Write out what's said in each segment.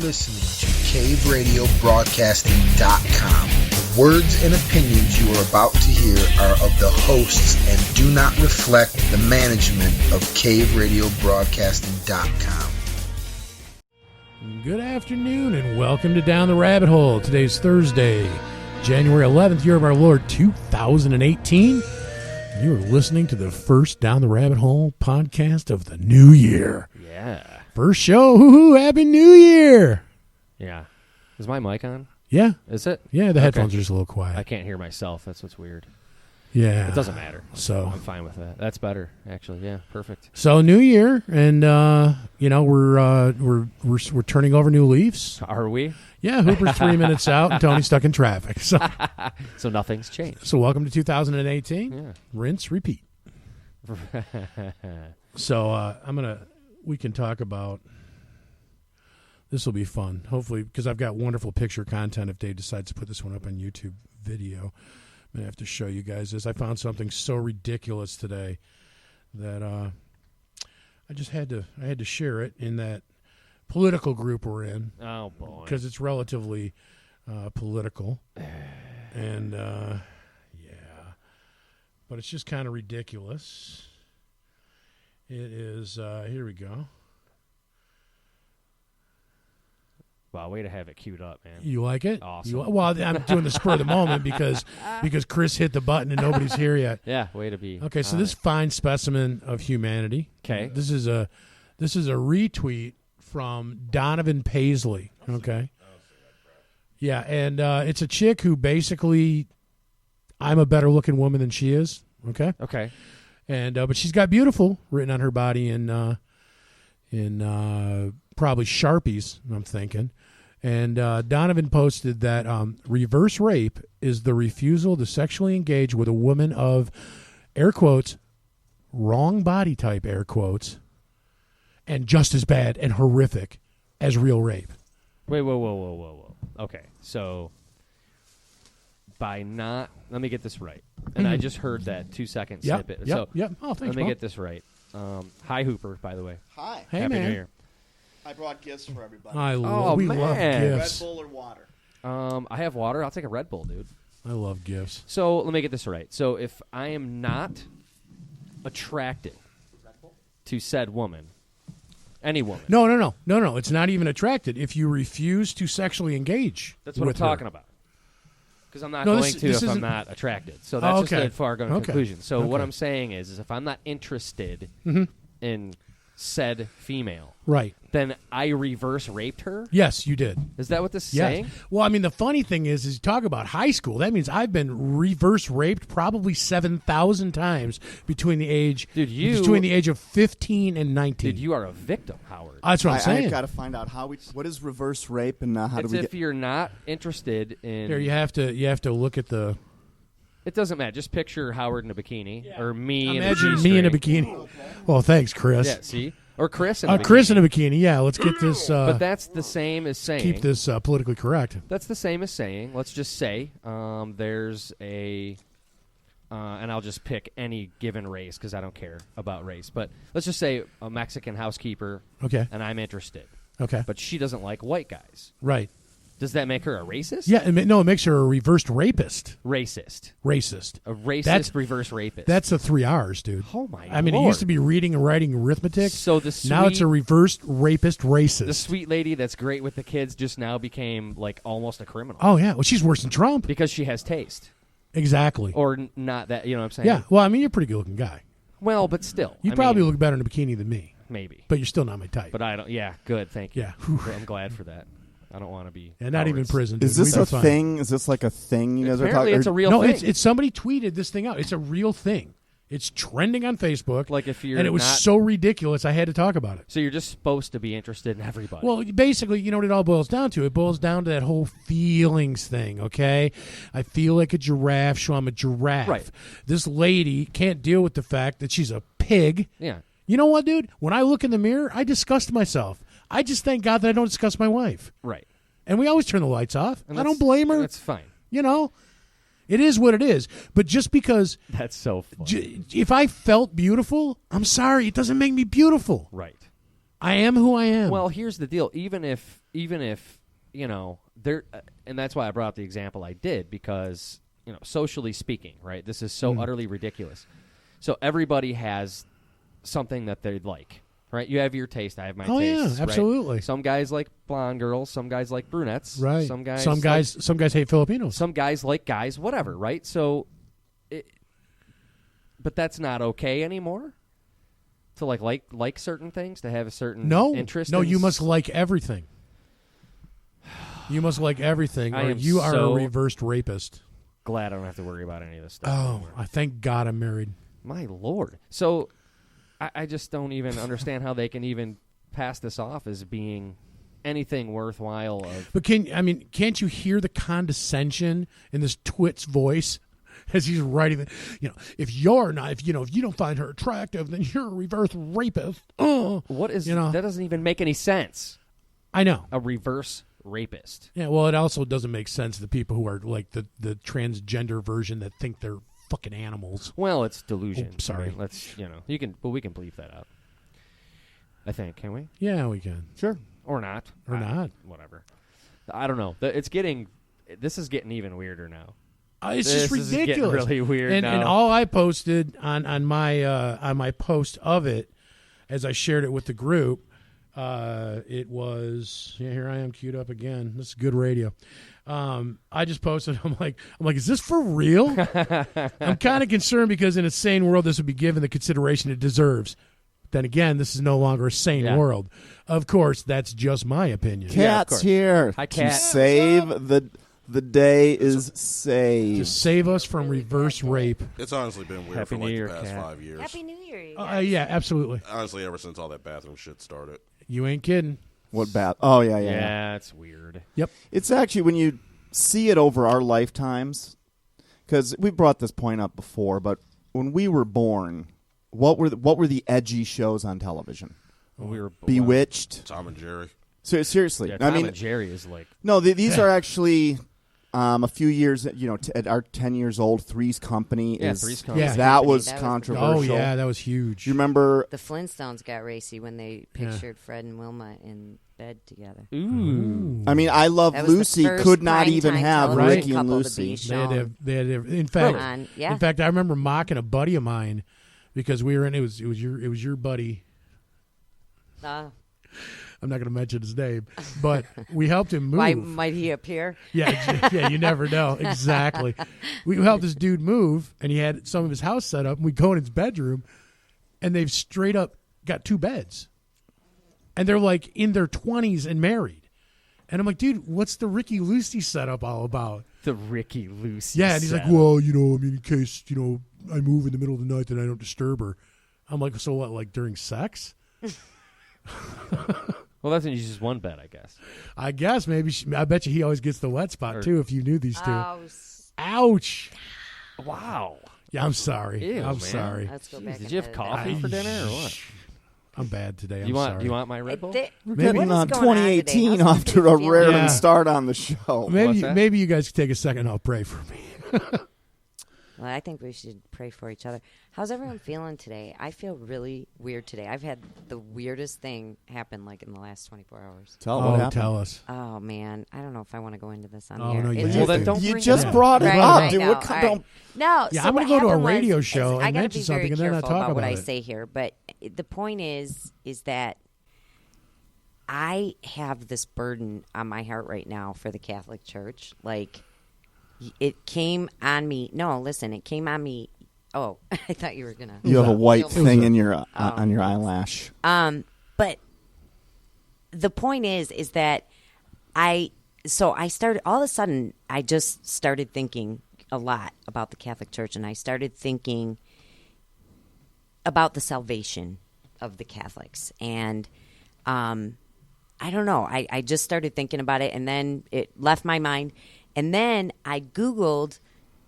listening to CaveRadioBroadcasting.com. The words and opinions you are about to hear are of the hosts and do not reflect the management of CaveRadioBroadcasting.com. Good afternoon and welcome to Down the Rabbit Hole. Today's Thursday, January 11th, year of our Lord 2018. You are listening to the first Down the Rabbit Hole podcast of the new year. Yeah. First show. Woohoo! Happy New Year! Yeah. Is my mic on? Yeah. Is it? Yeah, the headphones are just a little quiet. I can't hear myself. That's what's weird. Yeah. It doesn't matter. So I'm fine with that. That's better, actually. Yeah, perfect. So new year, and we're turning over new leaves. Are we? Yeah, Hooper's 3 minutes out, and Tony's stuck in traffic. So nothing's changed. So welcome to 2018. Yeah. Rinse, repeat. So we can talk about, this will be fun, hopefully, because I've got wonderful picture content if Dave decides to put this one up on YouTube video. I'm going to have to show you guys this. I found something so ridiculous today that I had to share it in that political group we're in. Oh, boy. Because it's relatively political. And, yeah. But it's just kind of ridiculous. It is, here we go. Wow, way to have it queued up, man. You like it? Awesome. Well, I'm doing the spur of the moment because Chris hit the button and nobody's here yet. Yeah, way to be. Okay, so this fine specimen of humanity. Okay. This is a retweet from Donovan Paisley. Okay. Yeah, and it's a chick who basically, I'm a better looking woman than she is. Okay. Okay. And but she's got beautiful written on her body in probably Sharpies, I'm thinking. And Donovan posted that reverse rape is the refusal to sexually engage with a woman of, air quotes, wrong body type, air quotes, and just as bad and horrific as real rape. Wait, whoa. Okay, so let me get this right. And I just heard that 2-second snippet. Yep. Oh, thanks, let me Bob. get this right. Hi, Hooper, by the way. Hi. Hey, Happy man. New Year. I brought gifts for everybody. We man. love Red gifts. Bull or water? I have water. I'll take a Red Bull, dude. I love gifts. So let me get this right. So if I am not attracted to said woman, any woman. No. It's not even attracted. If you refuse to sexually engage, That's what I'm with talking her. about. Because I'm not No, going this to if isn't- I'm not attracted. So that's okay. just a far-going Okay. conclusion. So what Okay. I'm saying is if I'm not interested in said female, Right. then I reverse raped her? Yes, you did. Is that what this is Yes. saying? Well, I mean, the funny thing is you talk about high school. That means I've been reverse raped probably 7,000 times between the age of 15 and 19. Dude, you are a victim, Howard. That's what I'm saying. I've got to find out what is reverse rape and how It's do we if get... you're not interested in... Here, you have to look at the. It doesn't matter. Just picture Howard in a bikini or me Imagine in a me in a G-string. bikini. Well, thanks, Chris. Yeah, see? Or Chris in a bikini. Chris in a bikini. Yeah, let's get this. But that's the same as saying... Keep this politically correct. That's the same as saying, let's just say there's a... and I'll just pick any given race because I don't care about race. But let's just say a Mexican housekeeper. Okay. And I'm interested. Okay. But she doesn't like white guys. Right. Does that make her a racist? Yeah. It makes her a reversed rapist. Racist. A racist reverse rapist. That's the 3 R's, dude. Oh, my I mean, Lord. it used to be reading and writing arithmetic. So now it's a reversed rapist racist. The sweet lady that's great with the kids just now became, like, almost a criminal. Oh, yeah. Well, she's worse than Trump. Because she has taste. Exactly. Or not that, you know what I'm saying? Yeah. Well, I mean, you're a pretty good-looking guy. Well, but still. You probably look better in a bikini than me. Maybe. But you're still not my type. But I don't. Yeah, good. Thank you. Yeah. I'm glad for that. I don't want to be. And not even prison. Dude. Is this We'd a be fine. thing? Is this like a thing you guys are Apparently talking? it's a real No, thing. it's somebody tweeted this thing out. It's a real thing. It's trending on Facebook. Like if you're and it was not- so ridiculous, I had to talk about it. So you're just supposed to be interested in everybody. Well, basically, you know what it all boils down to? It boils down to that whole feelings thing, okay? I feel like a giraffe, so I'm a giraffe. Right. This lady can't deal with the fact that she's a pig. Yeah. You know what, dude? When I look in the mirror, I disgust myself. I just thank God that I don't disgust my wife. Right. And we always turn the lights off. And I don't blame her. That's fine. You know? It is what it is. But just because That's so funny. if I felt beautiful, I'm sorry, it doesn't make me beautiful. Right. I am who I am. Well, here's the deal. Even if there, and that's why I brought up the example I did, because socially speaking, right? This is so utterly ridiculous. So everybody has something that they like, right? You have your taste. I have my taste. Oh yeah, absolutely. Right? Some guys like blonde girls. Some guys like brunettes. Right. Some guys hate Filipinos. Some guys like guys. Whatever. Right. So, but that's not okay anymore. To like certain things, to have a certain interest. No, you must like everything. You must like everything, or you are a reversed rapist. Glad I don't have to worry about any of this stuff. Oh, anymore. I thank God I'm married. My Lord. So I just don't even understand how they can even pass this off as being anything worthwhile. But can't you hear the condescension in this twit's voice as he's writing it? If you don't find her attractive, then you're a reverse rapist. What is that? Doesn't even make any sense. I know. A reverse rapist. Yeah, well, it also doesn't make sense to the people who are like the transgender version that think they're fucking animals. Well, it's delusion. Oh, sorry. Right? Let's we can bleep that out. I think, can we? Yeah, we can. Sure. Or not. Whatever. I don't know. This is getting even weirder now. It's just ridiculous. Is getting really weird now. And all I posted on my post of it, as I shared it with the group, it was here I am queued up again. This is good radio. I just posted. I'm like, is this for real? I'm kind of concerned because in a sane world, this would be given the consideration it deserves. Then again, this is no longer a sane world. Of course, that's just my opinion. Cat's here. Hi, Cat. To save the day is saved. To save us from reverse rape. It's honestly been weird Happy for New Year, the past Cat. 5 years. Happy New Year. Yeah, absolutely. Honestly, ever since all that bathroom shit started. You ain't kidding. What bad? Oh, yeah. Yeah, it's weird. Yep. It's actually when you see it over our lifetimes, because we brought this point up before, but when we were born, what were the edgy shows on television? We were Bewitched. Tom and Jerry. Seriously. Yeah, Tom and Jerry is like... No, these are actually... a few years, at our 10 years old, Three's Company is Three's Company. Yeah. that was That was controversial. Oh yeah, that was huge. You remember? The Flintstones got racy when they pictured Fred and Wilma in bed together. Ooh. I mean, I Love That was the Lucy first could not even primetime have television Ricky and couple to Lucy. be They had to shown. have, in fact, I remember mocking a buddy of mine because we were in. It was your buddy. I'm not going to mention his name, but we helped him move. Why might he appear? Yeah, you never know. Exactly. We helped this dude move, and he had some of his house set up, and we go in his bedroom, and they've straight up got 2 beds. And they're like in their 20s and married. And I'm like, dude, what's the Ricky Lucy setup all about? The Ricky Lucy Yeah, and he's like, well, in case, I move in the middle of the night, then I don't disturb her. I'm like, so what, like during sex? Well, that's when you use one bed, I guess. I guess maybe. I bet you he always gets the wet spot, too, if you knew these two. Oh, Ouch. Wow. Yeah, I'm sorry. Ew, I'm man. sorry. let's go Jeez, back. did you have coffee for dinner or what? I'm bad today. I'm Do sorry. you want my Red Bull? We're Maybe- getting What is on going on 2018 today? How's off to a everybody raring feeling? start on the show. Maybe you guys could take a second. I'll pray for me. Well, I think we should pray for each other. How's everyone feeling today? I feel really weird today. I've had the weirdest thing happen like in the last 24 hours. What happened? Tell us. Oh, man. I don't know if I want to go into this on Oh, here. no, you It's have just- to. then don't You bring just it up. brought it Right, up, I dude. know. What All don't? right. No, Yeah, so I'm what gonna go to a happened radio was- show I and gotta mention be something very and then I careful talk about what about I it. say here, but the point is that I have this burden on my heart right now for the Catholic Church. Like, it came on me. No, listen, it came on me. Oh, I thought you were gonna. You have a white Feel thing me. in your on your eyelash. But the point is that I started all of a sudden. I just started thinking a lot about the Catholic Church, and I started thinking about the salvation of the Catholics, and I don't know. I just started thinking about it, and then it left my mind, and then I Googled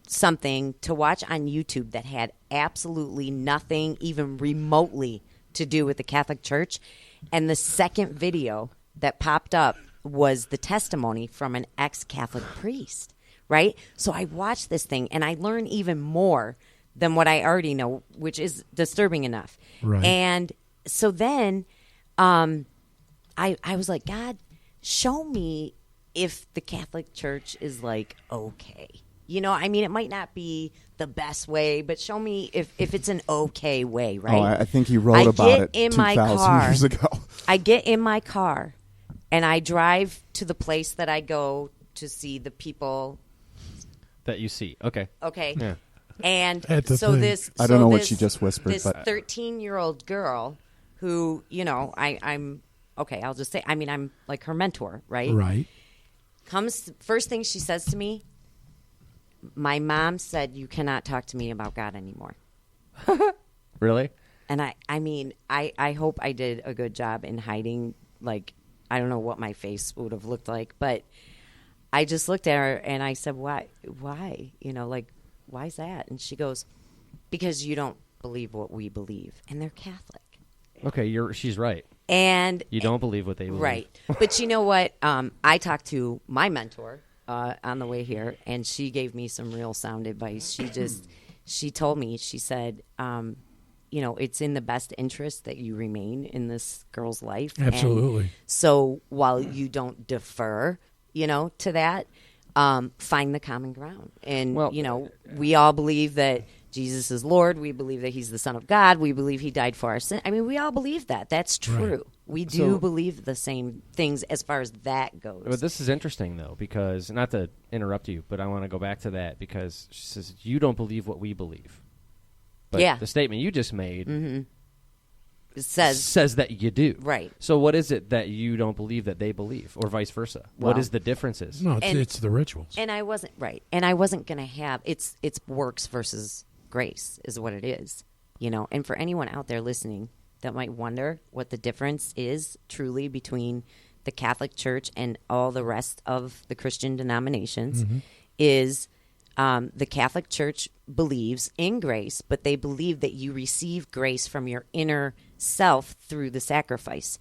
something to watch on YouTube that had absolutely nothing even remotely to do with the Catholic Church. And the second video that popped up was the testimony from an ex-Catholic priest, right? So I watched this thing and I learned even more than what I already know, which is disturbing enough. Right. And so then I was like, God, show me if the Catholic Church is like okay. You know, I mean, it might not be the best way, but show me if it's an okay way, right? Oh, I think he wrote about it in 2,000 years ago. I get in my car, and I drive to the place that I go to see the people. That you see. Okay. Okay. Yeah. And At the so thing. this. I don't so know what this- she just whispered, This but 13-year-old girl who, you know, I'm okay. I'll just say, I mean, I'm like her mentor, right? Right. Comes first thing she says to me. My mom said you cannot talk to me about God anymore. Really? And I mean, I hope I did a good job in hiding. Like, I don't know what my face would have looked like, but I just looked at her and I said, why? You know, like, why is that? And she goes, because you don't believe what we believe. And they're Catholic. Okay, she's right. And You don't believe what they believe. right. But you know what? I talked to my mentor on the way here, and she gave me some real sound advice. She told me, she said, you know, it's in the best interest that you remain in this girl's life. Absolutely. And so while you don't defer, you know, to that, find the common ground. And, Well, you know, we all believe that Jesus is Lord. We believe that he's the Son of God. We believe he died for our sin. I mean, we all believe that. That's true. Right. We do So- believe the same things as far as that goes. But this is interesting, though, because, not to interrupt you, but I want to go back to that because she says, you don't believe what we believe. But Yeah. the statement you just made It says, says that you do. right. So what is it that you don't believe that they believe, or vice versa? What Well- is the differences? No, it's, And- it's the rituals. And I wasn't right. And I wasn't going to have it's works versus grace is what it is, you know. And for anyone out there listening that might wonder what the difference is truly between the Catholic Church and all the rest of the Christian denominations is the Catholic Church believes in grace, but they believe that you receive grace from your inner self through the sacrifice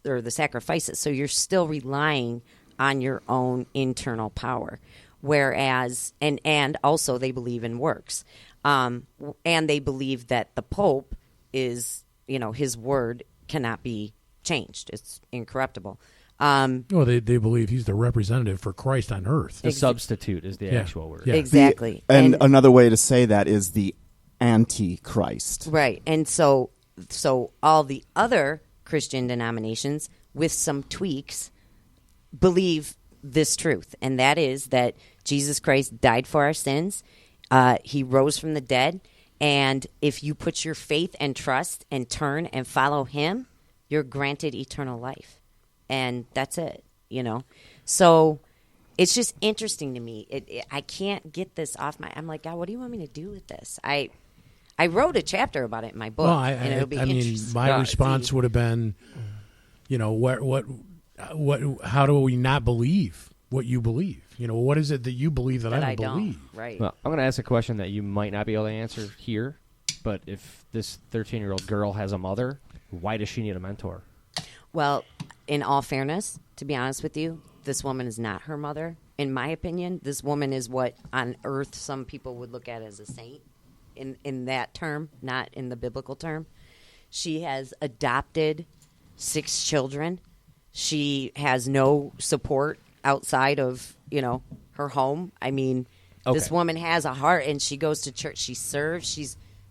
or the sacrifices. So you're still relying on your own internal power. Whereas, and also they believe in works. And they believe that the Pope is, you know, his word cannot be changed. It's incorruptible. Well, they believe he's the representative for Christ on earth. The substitute is the Yeah. actual word. Yeah. Exactly. and another way to say that is the Antichrist. Right. And so all the other Christian denominations, with some tweaks, believe this truth, and that is that Jesus Christ died for our sins. He rose from the dead, and if you put your faith and trust and turn and follow him, you're granted eternal life. And that's it, you know. So it's just interesting to me. I can't get this off my. I'm like, God, what do you want me to do with this? I wrote a chapter about it in my book, Well, and it'll be I mean, interesting. my Yeah, response would have been, you know, what, how do we not believe what you believe? You know, what is it that you believe that I don't believe? Right. Well, I'm going to ask a question that you might not be able to answer here, but if this 13-year-old girl has a mother, why does she need a mentor? Well, in all fairness, to be honest with you, this woman is not her mother. In my opinion, this woman is what on earth some people would look at as a saint in that term, not in the biblical term. She has adopted 6 children. She has no support outside of, you know, her home. I mean, this Okay. woman has a heart, and she goes to church. She serves.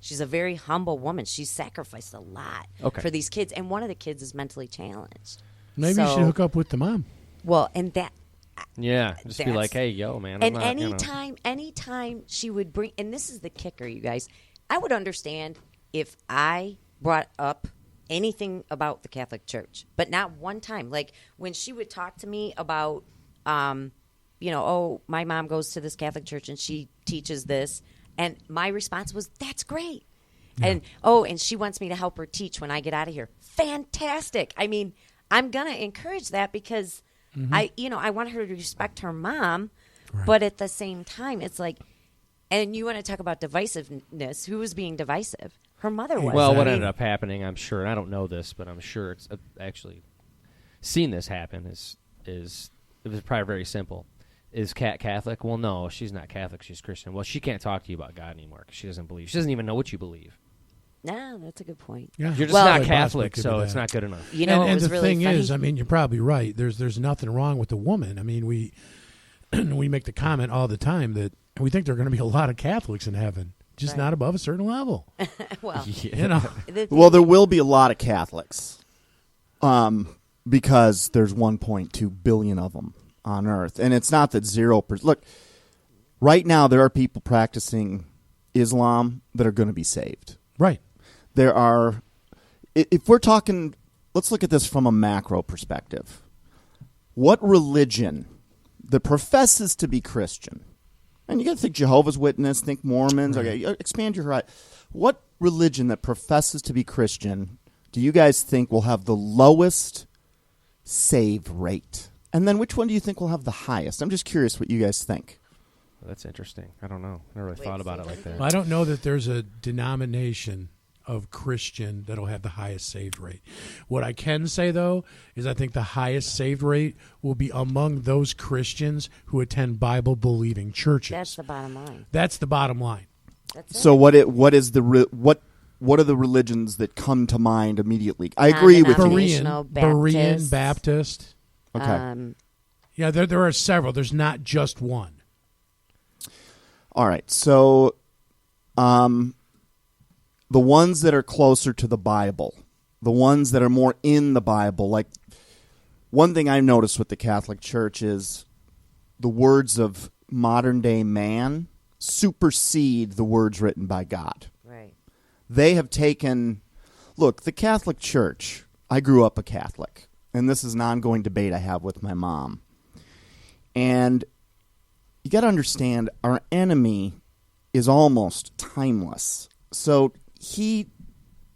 She's a very humble woman. She's sacrificed a lot Okay. for these kids, and one of the kids is mentally challenged. Maybe you So- should hook up with the mom. Well, and that, Yeah, just be That's- like, hey, yo, man. and I'm not, anytime she would bring, and this is the kicker, you guys, I would understand if I brought up anything about the Catholic Church, but not one time. Like when she would talk to me about, you know, oh, my mom goes to this Catholic church and she teaches this, and my response was, that's great. And and she wants me to help her teach when I get out of here. Fantastic. I mean, I'm gonna encourage that because I want her to respect her mom, but at the same time, it's like, and you want to talk about divisiveness? Who was being divisive? Her mother was. Well, I what mean, ended up happening, I'm sure, and I don't know this, but I'm sure it's actually seen this happen, is it was probably very simple. Is Kat Catholic? Well, no, she's not Catholic. She's Christian. Well, she can't talk to you about God anymore because she doesn't believe. She doesn't even know what you believe. Nah, that's a good point. Yeah. You're just Well- not Quite Catholic, possibly so could be it's that. not good enough. You know, and it was the really thing funny. is, I mean, you're probably right. There's nothing wrong with the woman. I mean, we make the comment all the time that we think there are going to be a lot of Catholics in heaven, just Right. not above a certain level. Well, You know, Well, there will be a lot of Catholics, because there's 1.2 billion of them on Earth, and it's not that 0%. Look, right now there are people practicing Islam that are going to be saved. right? There are, if we're talking, let's look at this from a macro perspective. What religion that professes to be Christian, and you got to think Jehovah's Witness, think Mormons, okay, expand your horizon. What religion that professes to be Christian do you guys think will have the lowest save rate? And then which one do you think will have the highest? I'm just curious what you guys think. That's interesting. I don't know. I never really thought about it like that. I don't know that there's a denomination of Christian that'll have the highest saved rate. What I can say, though, is I think the highest saved rate will be among those Christians who attend Bible-believing churches. that's the bottom line. That's the bottom line. That's it. So what are the religions that come to mind immediately? I agree with you. Non-denominational. Berean, Baptist. Baptist. Okay. Yeah, there are several. There's not just one. All right. So the ones that are closer to the Bible, the ones that are more in the Bible, like one thing I've noticed with the Catholic Church is the words of modern day man supersede the words written by God. Right. They have taken, look, the Catholic Church, I grew up a Catholic, and this is an ongoing debate I have with my mom. And you got to understand, our enemy is almost timeless. So he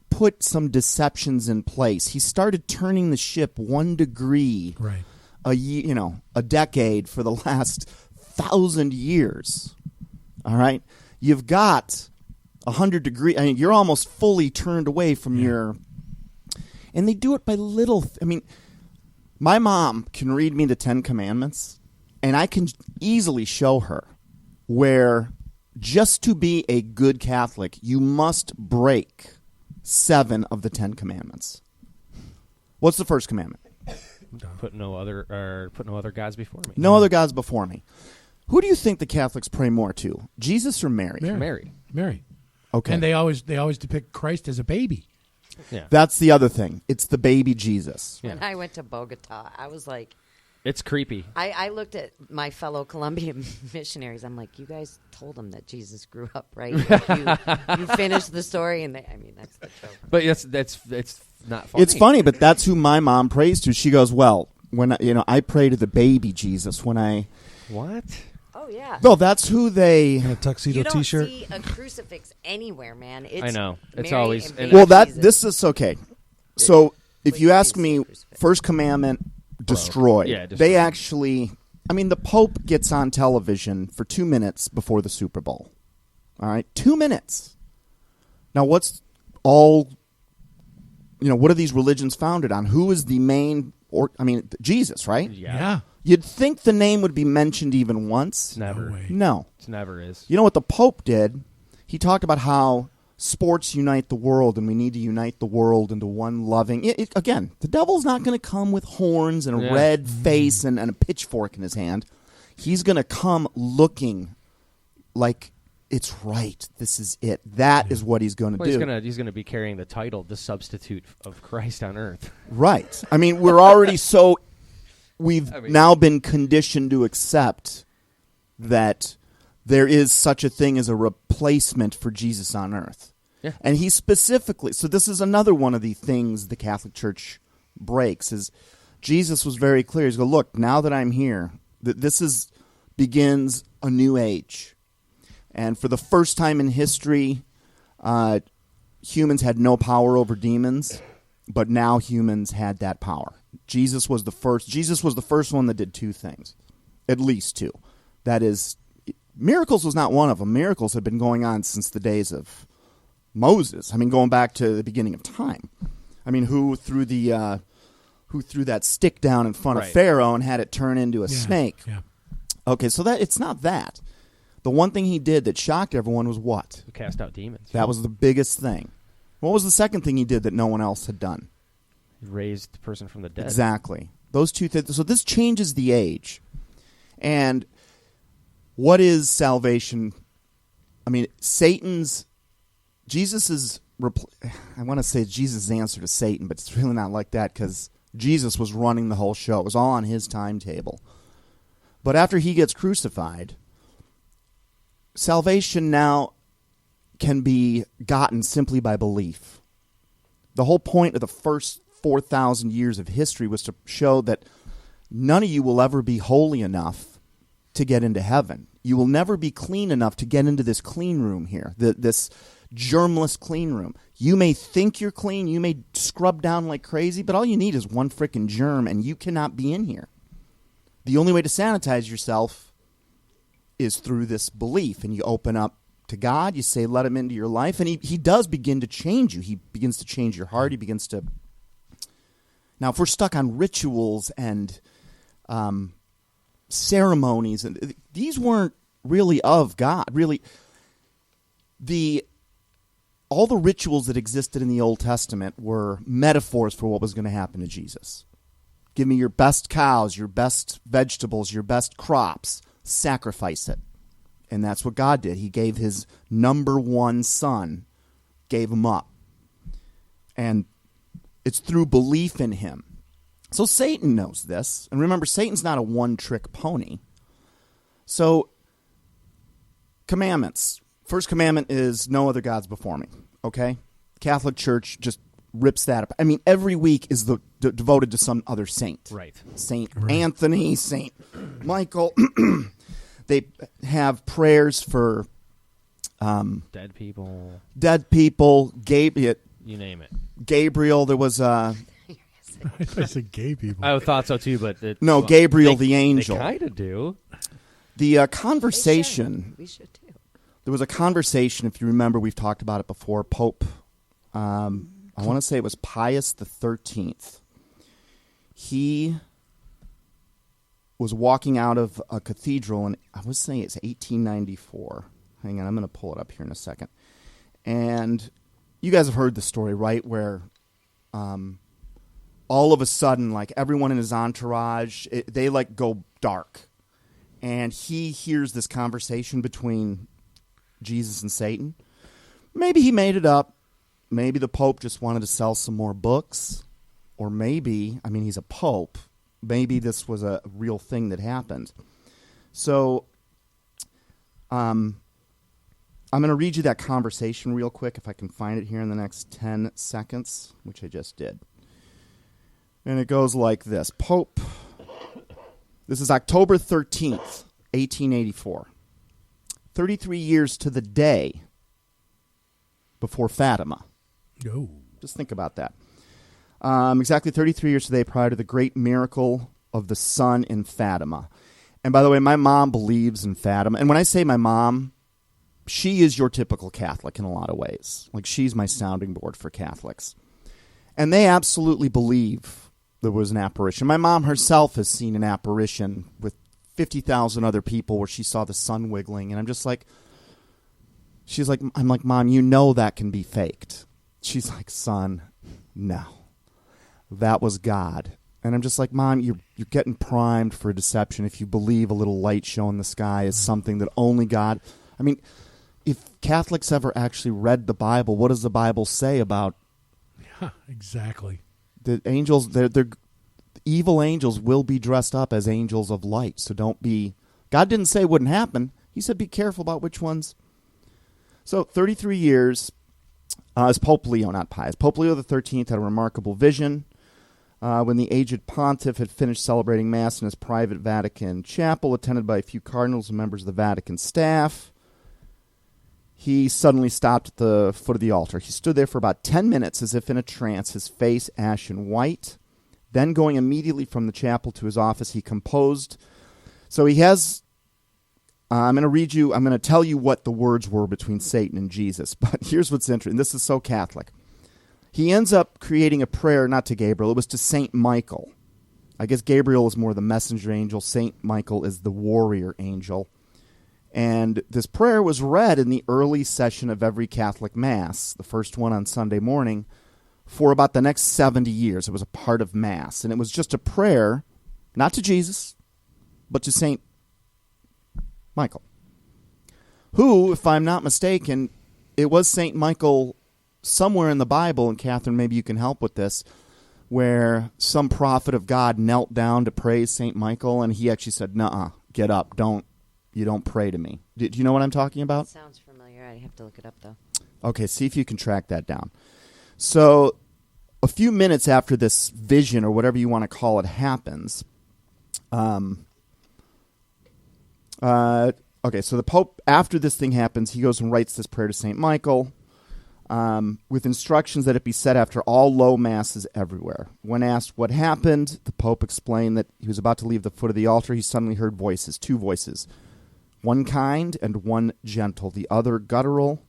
put some deceptions in place. He started turning the ship 1 degree Right. a decade for the last 1,000 years. All right? You've got 100 degrees. I mean, you're almost fully turned away from your... And they do it by little... I mean, my mom can read me the 10 Commandments, and I can easily show her where just to be a good Catholic, you must break 7 of the 10 Commandments. What's the first commandment? Put no other gods before me. No other gods before me. Who do you think the Catholics pray more to, Jesus or Mary? Mary. Okay. And they always depict Christ as a baby. Yeah. That's the other thing. It's the baby Jesus. Yeah. When I went to Bogota, I was like, It's creepy. I looked at my fellow Colombian missionaries. I'm like, you guys told them that Jesus grew up, right? Like you finished the story, and that's the joke. But it's not funny. It's funny, but that's who my mom prays to. She goes, well, when I pray to the baby Jesus when I... What? Oh yeah. No, that's who they... And a tuxedo You don't T-shirt. see a crucifix anywhere, man. It's I know. It's Mary always- and and- baby Well, Jesus. this is okay. So if Wait, you ask please, me, crucifix. first commandment, destroy. Yeah, destroy. They actually... I mean, the Pope gets on television for 2 minutes before the Super Bowl. All right? 2 minutes. Now, what's all... what are these religions founded on? Who is the main... Jesus, right? Yeah. You'd think the name would be mentioned even once. Never. No way. No. It never is. You know what the Pope did? He talked about how sports unite the world, and we need to unite the world into one loving... Again, the devil's not going to come with horns and a Yeah. red face and a pitchfork in his hand. He's going to come looking like it's right. This is it. That is what he's going to Well, do. he's gonna be carrying the title, the substitute of Christ on earth. Right. I mean, we're already so... We've I mean- now been conditioned to accept that there is such a thing as a replacement for Jesus on earth. Yeah. And he specifically... So this is another one of the things the Catholic Church breaks, is Jesus was very clear. He's going, look, now that I'm here, this begins a new age. And for the first time in history, humans had no power over demons, but now humans had that power. Jesus was the first one that did 2 things, at least 2. That is, miracles was not one of them. Miracles had been going on since the days of Moses. I mean, going back to the beginning of time. I mean, who threw that stick down in front of Right. Pharaoh and had it turn into a snake? Yeah. Okay, so that it's not that. The one thing he did that shocked everyone was what? To cast out demons. That was the biggest thing. What was the second thing he did that no one else had done? He raised the person from the dead. Exactly. Those two things. So this changes the age. And what is salvation? I mean, I want to say Jesus' answer to Satan, but it's really not like that because Jesus was running the whole show. It was all on his timetable. But after he gets crucified, salvation now can be gotten simply by belief. The whole point of the first 4,000 years of history was to show that none of you will ever be holy enough to get into heaven. You will never be clean enough to get into this clean room here, this germless clean room. You may think you're clean, you may scrub down like crazy, but all you need is one frickin' germ, and you cannot be in here. The only way to sanitize yourself is through this belief, and you open up to God, you say, let him into your life, and he does begin to change you. He begins to change your heart. He begins to... Now, if we're stuck on rituals and ceremonies, and these weren't really of God. Really, all the rituals that existed in the Old Testament were metaphors for what was going to happen to Jesus. Give me your best cows, your best vegetables, your best crops. Sacrifice it. And that's what God did. He gave his number one son, gave him up. And it's through belief in him. So Satan knows this. And remember, Satan's not a one-trick pony. So, commandments. First commandment is no other gods before me. Okay? Catholic Church just rips that up. I mean, every week is devoted to some other saint. Right. Saint Anthony, Saint Michael. They have prayers for dead people. Gabriel. You name it. Gabriel. There was I said gay people. I thought so too, but Gabriel the angel. They kind of do. The conversation. We should too. There was a conversation, if you remember, we've talked about it before. Pope, I want to say it was Pius the 13th. He was walking out of a cathedral, and I was saying it's 1894. Hang on, I'm going to pull it up here in a second. And you guys have heard the story, right, where all of a sudden, like, everyone in his entourage, they, like, go dark. And he hears this conversation between Jesus and Satan. Maybe he made it up. Maybe the Pope just wanted to sell some more books. Or maybe, I mean, he's a Pope. Maybe this was a real thing that happened. So, I'm going to read you that conversation real quick, if I can find it here in the next 10 seconds, which I just did. And it goes like this. Pope, this is October 13th, 1884. 33 years to the day before Fatima. Oh. Just think about that. Exactly 33 years today prior to the great miracle of the sun in Fatima. And by the way, my mom believes in Fatima. And when I say my mom, she is your typical Catholic in a lot of ways. Like, she's my sounding board for Catholics. And they absolutely believe there was an apparition. My mom herself has seen an apparition with 50,000 other people where she saw the sun wiggling. And I'm just like, I'm like, Mom, you know that can be faked. She's like, son, no. That was God. And I'm just like, Mom, you're getting primed for a deception if you believe a little light show in the sky is something that only God... I mean, if Catholics ever actually read the Bible, what does the Bible say about... Yeah, exactly. The angels, they're evil angels will be dressed up as angels of light. So don't be... God didn't say it wouldn't happen. He said be careful about which ones. So 33 years as Pope Leo, not Pius. Pope Leo the 13th had a remarkable vision. When the aged pontiff had finished celebrating Mass in his private Vatican chapel, attended by a few cardinals and members of the Vatican staff, he suddenly stopped at the foot of the altar. He stood there for about 10 minutes as if in a trance, his face ashen white. Then going immediately from the chapel to his office, he composed. So he has... I'm going to tell you what the words were between Satan and Jesus. But here's what's interesting. This is so Catholic. He ends up creating a prayer, not to Gabriel. It was to Saint Michael. I guess Gabriel is more the messenger angel. Saint Michael is the warrior angel. And this prayer was read in the early session of every Catholic Mass, the first one on Sunday morning, for about the next 70 years. It was a part of Mass. And it was just a prayer, not to Jesus, but to St. Michael, who, if I'm not mistaken, it was St. Michael somewhere in the Bible, and Catherine, maybe you can help with this, where some prophet of God knelt down to praise St. Michael, and he actually said, "Nuh-uh, get up, you don't pray to me." Do you know what I'm talking about? Sounds familiar. I have to look it up, though. Okay, see if you can track that down. So a few minutes after this vision, or whatever you want to call it, happens, okay, so the Pope, after this thing happens, he goes and writes this prayer to St. Michael with instructions that it be said after all low masses everywhere. When asked what happened, the Pope explained that he was about to leave the foot of the altar. He suddenly heard voices, two voices, one kind and one gentle, the other guttural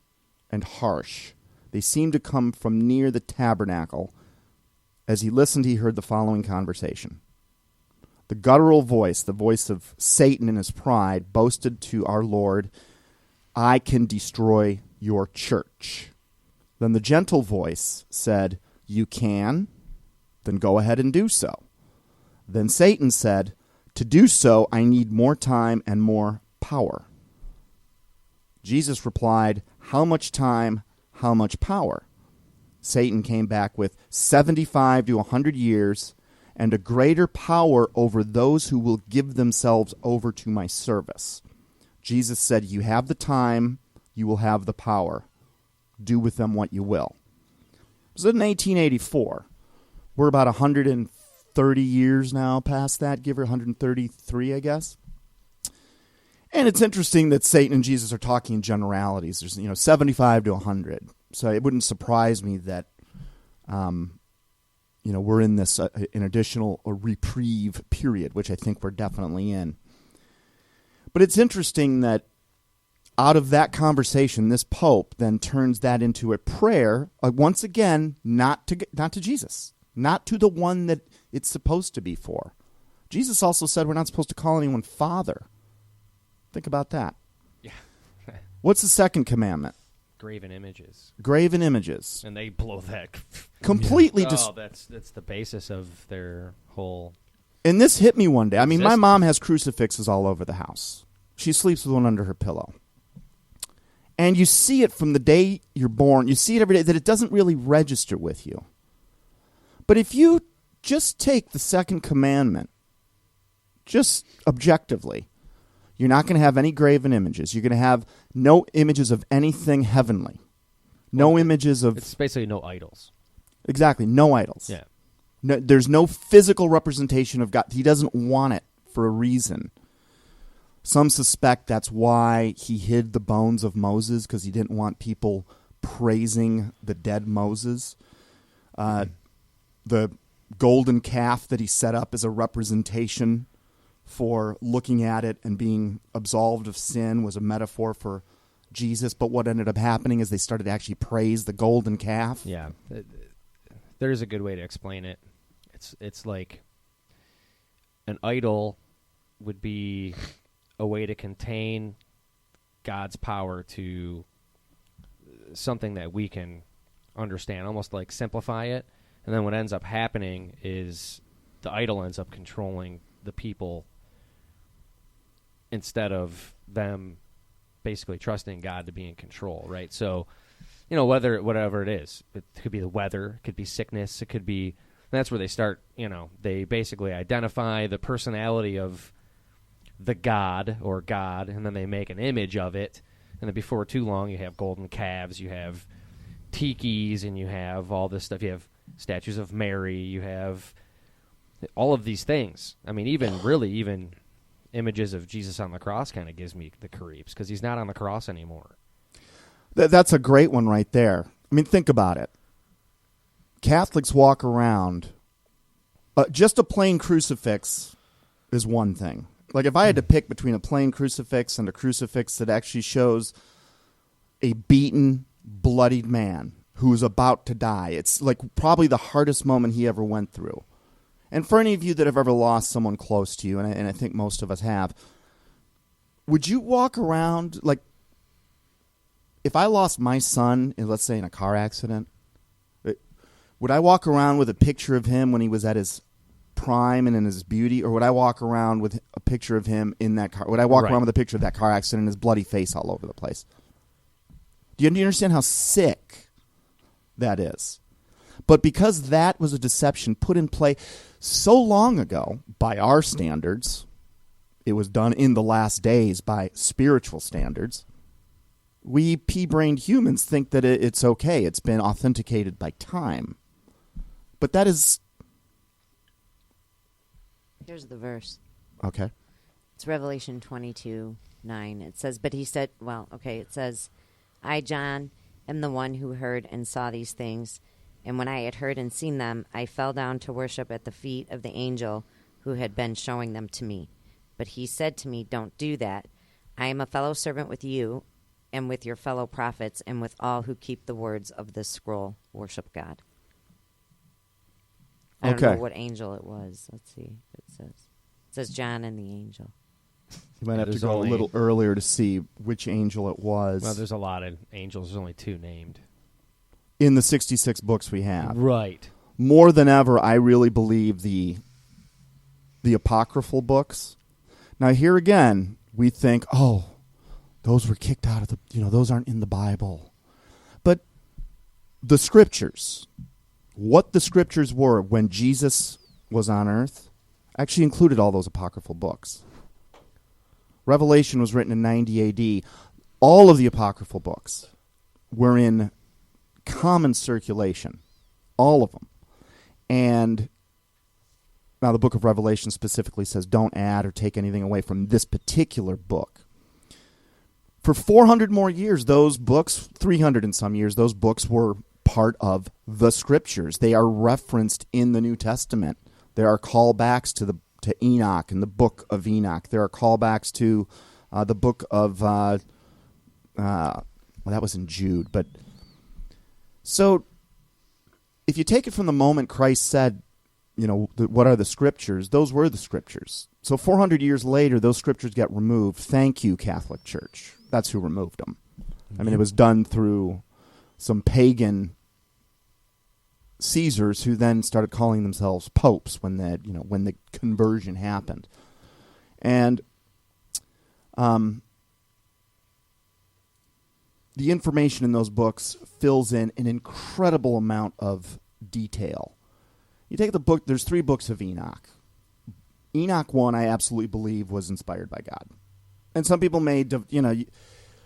and harsh. They seemed to come from near the tabernacle. As he listened, he heard the following conversation. The guttural voice, the voice of Satan in his pride, boasted to our Lord, "I can destroy your church." Then the gentle voice said, "You can? Then go ahead and do so." Then Satan said, "To do so, I need more time and more power." Jesus replied, "How much time, how much power?" Satan came back with 75 to 100 years and a greater power over those who will give themselves over to my service. Jesus said, "You have the time, you will have the power. Do with them what you will." It was in 1884. We're about 130 years now past that, give or 133, I guess. And it's interesting that Satan and Jesus are talking in generalities. There's 75 to 100. So it wouldn't surprise me that we're in this an additional reprieve period, which I think we're definitely in. But it's interesting that out of that conversation, this Pope then turns that into a prayer, once again, not to Jesus, not to the one that it's supposed to be for. Jesus also said we're not supposed to call anyone Father. Think about that. Yeah. What's the second commandment? Graven images. Graven images. And they blow that completely. That's the basis of their whole. And this hit me one day. I mean, my existence. mom has crucifixes all over the house. She sleeps with one under her pillow. And you see it from the day you're born. You see it every day that it doesn't really register with you. But if you just take the second commandment, just objectively, you're not going to have any graven images. You're going to have no images of anything heavenly. No images of... It's basically no idols. Exactly, no idols. Yeah. No, there's no physical representation of God. He doesn't want it for a reason. Some suspect that's why he hid the bones of Moses, because he didn't want people praising the dead Moses. The golden calf that he set up is a representation for looking at it and being absolved of sin, was a metaphor for Jesus. But what ended up happening is they started to actually praise the golden calf. Yeah. There's a good way to explain it. It's like an idol would be a way to contain God's power to something that we can understand, almost like simplify it. And then what ends up happening is the idol ends up controlling the people instead of them basically trusting God to be in control, right? So, whatever it is, it could be the weather, it could be sickness, it could be, that's where they start, they basically identify the personality of the god or God, and then they make an image of it, and then before too long you have golden calves, you have tikis, and you have all this stuff, you have statues of Mary, you have all of these things. I mean, even images of Jesus on the cross kind of gives me the creeps, because he's not on the cross anymore. That's a great one right there. I mean, think about it. Catholics walk around, just a plain crucifix is one thing. Like if I had to pick between a plain crucifix and a crucifix that actually shows a beaten, bloodied man who's about to die, it's like probably the hardest moment he ever went through. And for any of you that have ever lost someone close to you, and I think most of us have, would you walk around, like, if I lost my son, let's say in a car accident, would I walk around with a picture of him when he was at his prime and in his beauty, or would I walk around with a picture of him in that car? Would I walk around with a picture of that car accident and his bloody face all over the place? Do you understand how sick that is? But because that was a deception put in play so long ago by our standards, it was done in the last days by spiritual standards, we pea-brained humans think that it's okay. It's been authenticated by time. But that is... Here's the verse. Okay. It's Revelation 22:9. It says, but he said, it says, I, John, am the one who heard and saw these things. And when I had heard and seen them, I fell down to worship at the feet of the angel who had been showing them to me. But he said to me, don't do that. I am a fellow servant with you and with your fellow prophets and with all who keep the words of this scroll. Worship God. I don't know what angel it was. Let's see. It says John and the angel. You might have to go a little earlier to see which angel it was. Well, there's a lot of angels. There's only 2 named. In the 66 books we have. Right. More than ever, I really believe the apocryphal books. Now, here again, we think, oh, those were kicked out of the, those aren't in the Bible. But the scriptures, what the scriptures were when Jesus was on earth, actually included all those apocryphal books. Revelation was written in 90 AD. All of the apocryphal books were in common circulation, all of them. And now the book of Revelation specifically says don't add or take anything away from this particular book. For 400 more years, those books, 300 and some years, those books were part of the scriptures. They are referenced in the New Testament. There are callbacks to Enoch and the book of Enoch. There are callbacks to the book of, that was in Jude. But so if you take it from the moment Christ said, what are the scriptures, those were the scriptures. So 400 years later, those scriptures get removed. Thank you, Catholic Church. That's who removed them. I mean, it was done through some pagan Caesars who then started calling themselves popes when the conversion happened. And the information in those books fills in an incredible amount of detail. You take the book, there's 3 books of Enoch. Enoch 1, I absolutely believe, was inspired by God. And some people may,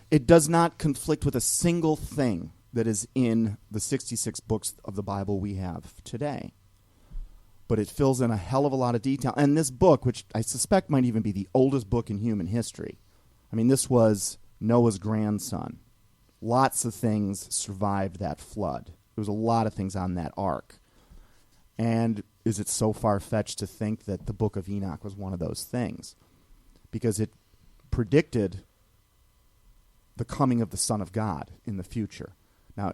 it does not conflict with a single thing that is in the 66 books of the Bible we have today. But it fills in a hell of a lot of detail. And this book, which I suspect might even be the oldest book in human history, I mean, this was Noah's grandson. Lots of things survived that flood. There was a lot of things on that ark. And is it so far-fetched to think that the book of Enoch was one of those things? Because it predicted the coming of the Son of God in the future. Now,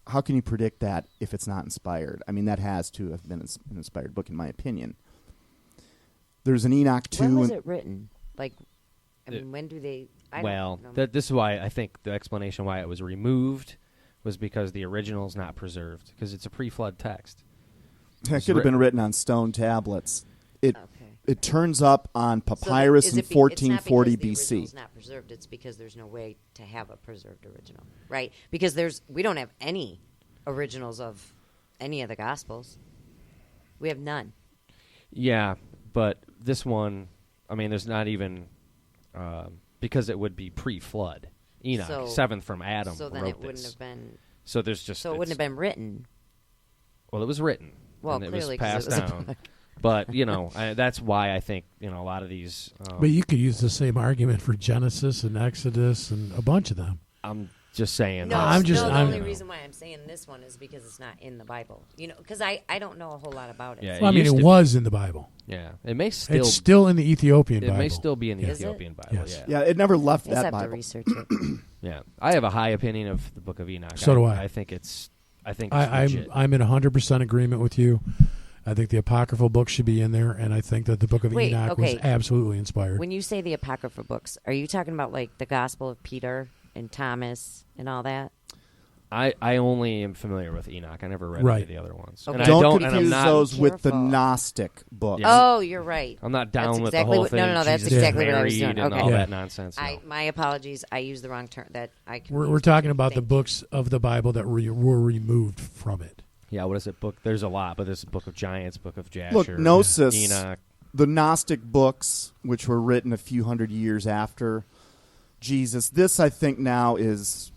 how can you predict that if it's not inspired? I mean, that has to have been an inspired book, in my opinion. There's an Enoch 2. When was it written? When do they... This is why I think the explanation why it was removed was because the original is not preserved, because it's a pre-flood text. It could have been written on stone tablets. It turns up on papyrus in 1440 BC. The original's not preserved. It's because there's no way to have a preserved original, right? Because we don't have any originals of any of the Gospels. We have none. Yeah, but this one, I mean, there's not even because it would be pre-flood. Enoch, 7th from Adam. So then wrote it wouldn't this. have been. So there's just. So it wouldn't have been written. Well, it was written. Well, and clearly, it was passed down. But, that's why I think, a lot of these... but you could use the same argument for Genesis and Exodus and a bunch of them. I'm just saying. No, the only reason why I'm saying this one is because it's not in the Bible. Because I don't know a whole lot about it. Yeah, well, it was in the Bible. Yeah. It may still... It's still in the Ethiopian Bible. It may still be in the Is Ethiopian it? Bible, Yes. Yeah, it never left I that have Bible. to research it. Yeah. I have a high opinion of the Book of Enoch. So do I. I think it's legit. I'm in 100% agreement with you. I think the apocryphal books should be in there, and I think that the Book of Enoch was absolutely inspired. When you say the apocryphal books, are you talking about like the Gospel of Peter and Thomas and all that? I only am familiar with Enoch. I never read any of the other ones. Okay. And Don't and I'm confuse not, those with the Careful. Gnostic books. Yeah. Oh, you're right. I'm not down That's with exactly the whole what- thing. no, that's Jesus exactly what I was married doing. and Okay. all Yeah. that nonsense. No. My apologies. I used the wrong term. That I confused We're talking you. about the Thank you. books of the Bible that were removed from it. Yeah, what is it? Book? There's a lot, but there's a Book of Giants, Book of Jasher, Look, Gnosis, Enoch. the Gnostic books, which were written a few hundred years after Jesus, this, I think, now is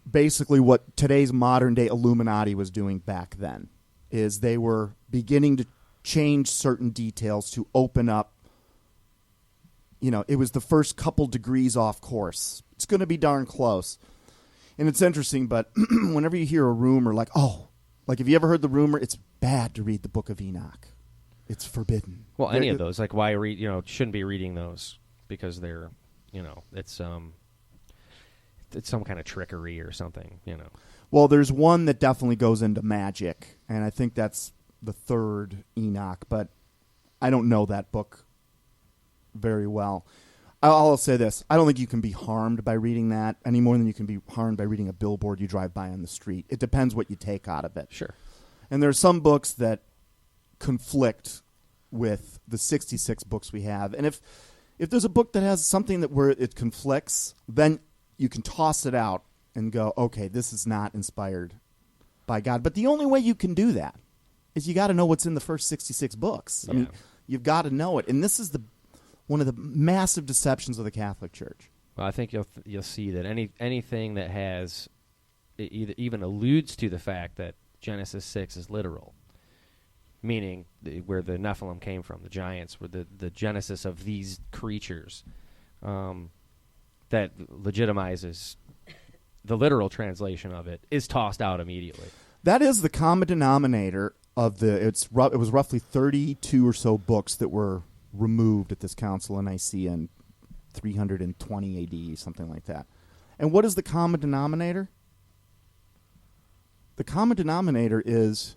basically what today's modern-day Illuminati was doing back then, is they were beginning to change certain details to open up. It was the first couple degrees off course. It's going to be darn close. And it's interesting, but whenever you hear a rumor like have you ever heard the rumor, it's bad to read the Book of Enoch. It's forbidden. Well, any of those, like why read? Shouldn't be reading those because they're, it's some kind of trickery or something. Well, there's one that definitely goes into magic, and I think that's the third Enoch, but I don't know that book very well. I'll say this. I don't think you can be harmed by reading that any more than you can be harmed by reading a billboard you drive by on the street. It depends what you take out of it. Sure. And there are some books that conflict with the 66 books we have. And if there's a book that has something where it conflicts, then you can toss it out and go, okay, this is not inspired by God. But the only way you can do that is you got to know what's in the first 66 books. I mean, you've got to know it. And this is one of the massive deceptions of the Catholic Church. Well, I think you'll see that anything that has even alludes to the fact that Genesis 6 is literal, meaning where the Nephilim came from, the giants, were the genesis of these creatures, that legitimizes the literal translation of it, is tossed out immediately. That is the common denominator of it was roughly 32 or so books that were removed at this council in Nicaea in 320 AD, something like that. And what is the common denominator? The common denominator is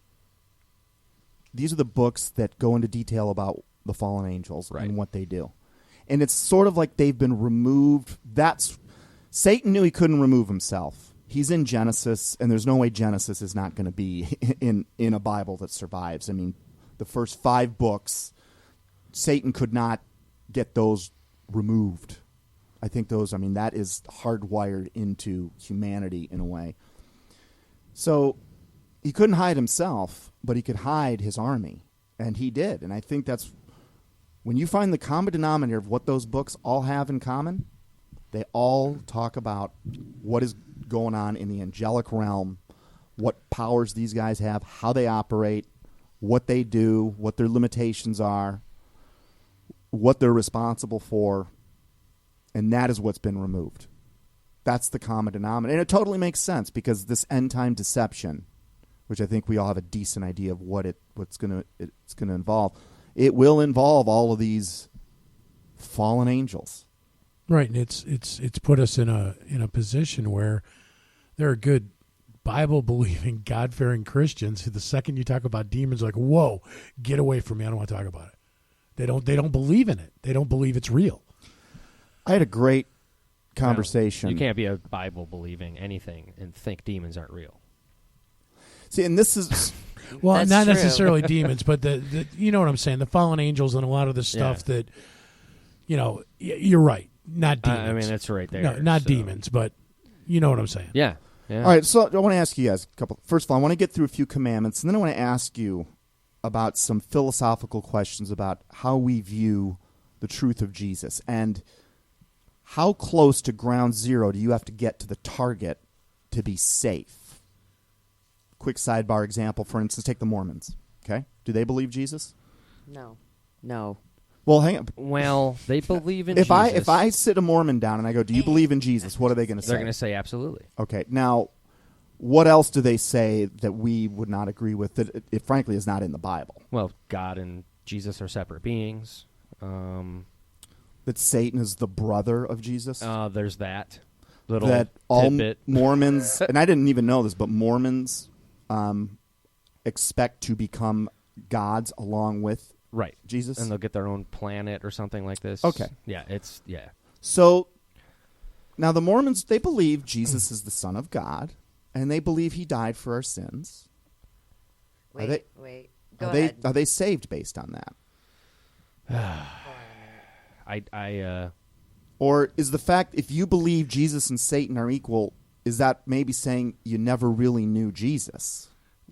these are the books that go into detail about the fallen angels and what they do. And it's sort of like they've been removed. Satan knew he couldn't remove himself. He's in Genesis, and there's no way Genesis is not going to be in a Bible that survives. I mean, the first 5 books, Satan could not get those removed. I think that is hardwired into humanity in a way. So he couldn't hide himself, but he could hide his army, and he did. And I think that's when you find the common denominator of what those books all have in common, they all talk about what is going on in the angelic realm, what powers these guys have, how they operate, what they do, what their limitations are, what they're responsible for, and that is what's been removed. That's the common denominator. And it totally makes sense because this end-time deception, which I think we all have a decent idea of what it's going to involve, it will involve all of these fallen angels. Right, and it's put us in a position where there are good Bible-believing, God-fearing Christians who the second you talk about demons are like, whoa, get away from me, I don't want to talk about it. They don't believe in it. They don't believe it's real. I had a great conversation. No, you can't be a Bible-believing anything and think demons aren't real. See, and this is... Well, That's not true. necessarily demons, but the you know what I'm saying, the fallen angels and a lot of the stuff that, you're right, not demons. I mean, that's right there. No, not so. demons, but you know what I'm saying. Yeah. All right, so I want to ask you guys a couple. First of all, I want to get through a few commandments, and then I want to ask you about some philosophical questions about how we view the truth of Jesus and how close to ground zero do you have to get to the target to be safe. Quick sidebar example, for instance, take the Mormons. Okay, do they believe Jesus? No. Well, hang on. Well, they believe in If Jesus. I sit a Mormon down and I go, "Do you believe in Jesus?" What are they going to say? They're going to say absolutely. Okay, now, what else do they say that we would not agree with that it frankly is not in the Bible? Well, God and Jesus are separate beings. That Satan is the brother of Jesus? There's that little That all tidbit. Mormons, and I didn't even know this, but Mormons expect to become gods along with Right. Jesus? And they'll get their own planet or something like this. Okay. Yeah, yeah. So now the Mormons, they believe Jesus is the Son of God, and they believe he died for our sins. Wait. Go ahead. Are they saved based on that? Or is the fact if you believe Jesus and Satan are equal, is that maybe saying you never really knew Jesus?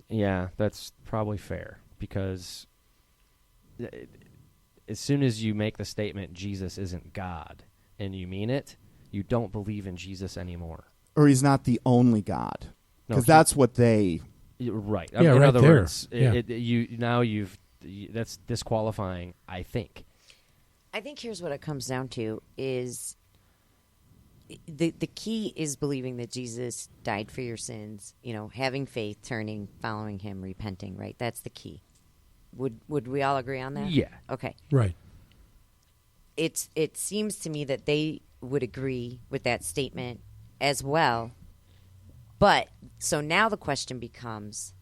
Yeah, that's probably fair because as soon as you make the statement Jesus isn't God and you mean it, you don't believe in Jesus anymore. Or he's not the only God. No, Because that's what they... Right. Yeah, in right other there. words, Yeah. that's disqualifying, I think. I think here's what it comes down to is the key is believing that Jesus died for your sins, having faith, turning, following him, repenting, right? That's the key. Would we all agree on that? Yeah. Okay. Right. It seems to me that they would agree with that statement as well. But so now the question becomes,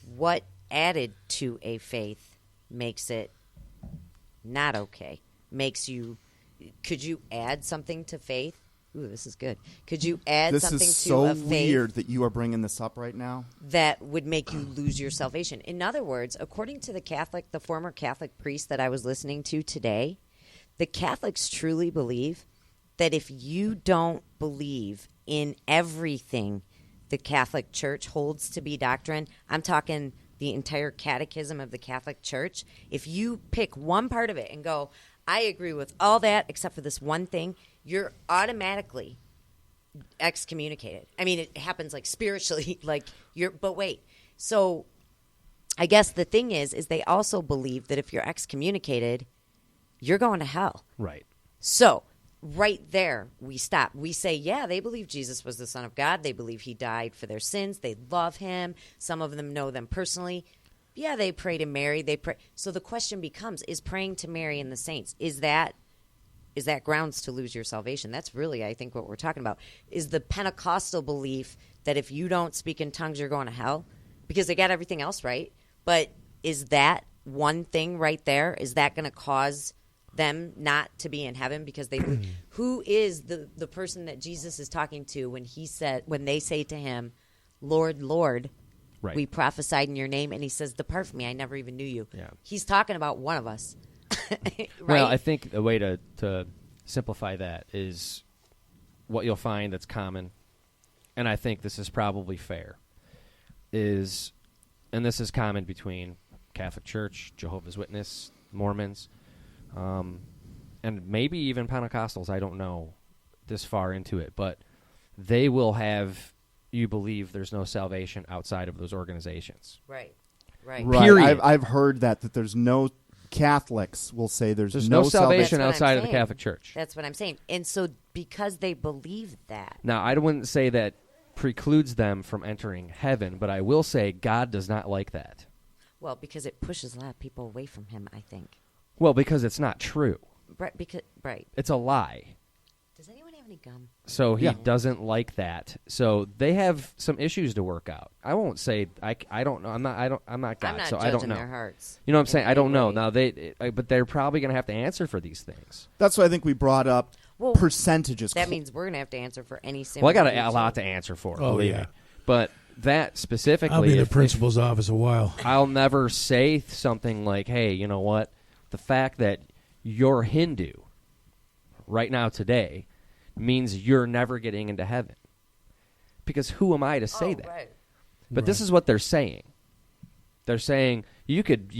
what added to a faith makes it not okay? Could you add something to faith? Ooh, this is good. Could you add This something is to so a faith weird that you are bringing this up right now. that would make you lose your salvation? In other words, according to the former Catholic priest that I was listening to today, the Catholics truly believe that if you don't believe in everything the Catholic Church holds to be doctrine, I'm talking the entire catechism of the Catholic Church, if you pick one part of it and go, I agree with all that except for this one thing, you're automatically excommunicated. I mean, it happens like spiritually, but wait. So I guess the thing is they also believe that if you're excommunicated, you're going to hell. Right. So right there, we stop. We say, yeah, they believe Jesus was the Son of God. They believe he died for their sins. They love him. Some of them know them personally. Yeah, they pray to Mary. They pray. So the question becomes, is praying to Mary and the saints, is that grounds to lose your salvation? That's really, I think, what we're talking about. Is the Pentecostal belief that if you don't speak in tongues, you're going to hell? Because they got everything else right. But is that one thing right there, is that going to cause them not to be in heaven because they who is the person that Jesus is talking to when they say to him, Lord, Lord, Right. we prophesied in your name, and he says, depart from me, I never even knew you. Yeah. He's talking about one of us. Right? Well, I think the way to simplify that is what you'll find that's common, and I think this is probably fair, and this is common between Catholic Church, Jehovah's Witness, Mormons, and maybe even Pentecostals. I don't know this far into it, but they will have you believe there's no salvation outside of those organizations. Right. Right. Period. I've heard that there's no Catholics will say there's no salvation. salvation That's what outside I'm of the saying. Catholic Church. That's what I'm saying. And so because they believe that. Now, I wouldn't say that precludes them from entering heaven, but I will say God does not like that. Well, because it pushes a lot of people away from him, I think. Well, because it's not true. Right. It's a lie. Does anyone have any gum? So he Yeah. doesn't like that. So they have some issues to work out. I won't say I don't know. I'm not God, I'm not so judging I don't know. their hearts. You know what I'm saying? I don't know. Anyway. Now but they're probably going to have to answer for these things. That's why I think we brought up Well, percentages. That means we're going to have to answer for any sin. Well, I got we do, a lot too. to answer for. Oh, believe yeah. me. But that specifically, I'll be in the if- principal's office a while. I'll never say something like, hey, you know what? The fact that you're Hindu right now today means you're never getting into heaven. Because who am I to say that? Right. But this is what they're saying. They're saying you could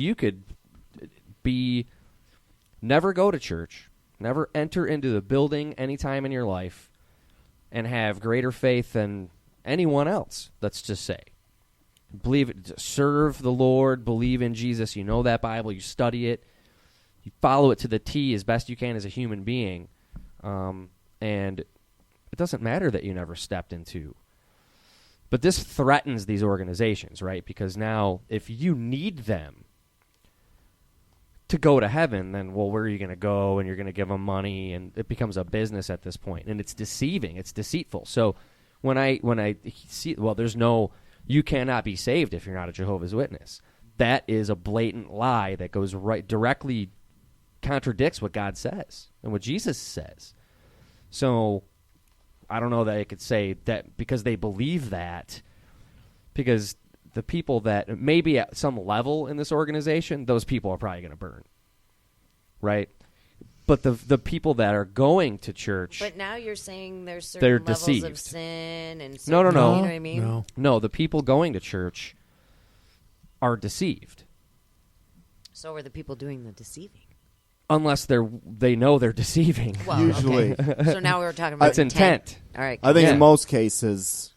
never go to church, never enter into the building any time in your life, and have greater faith than anyone else, let's just say. Serve the Lord, believe in Jesus, you know that Bible, you study it, you follow it to the T as best you can as a human being, and it doesn't matter that you never stepped into. But this threatens these organizations, right? Because now if you need them to go to heaven, then, well, where are you going to go? And you're going to give them money, and it becomes a business at this point, and it's deceiving, it's deceitful. So when I see, well, you cannot be saved if you're not a Jehovah's Witness. that is a blatant lie that goes right directly contradicts what God says and what Jesus says. So I don't know that I could say that because they believe that, because the people that maybe at some level in this organization, those people are probably going to burn, right? But the people that are going to church, But now you're saying there's certain they're levels deceived. of sin and No, certain, no. You know what I mean? No. the people going to church are deceived. So are the people doing the deceiving. Unless they know they're deceiving. Well, Usually. okay. So now we're talking about It's intent. All right. I think Yeah. in most cases,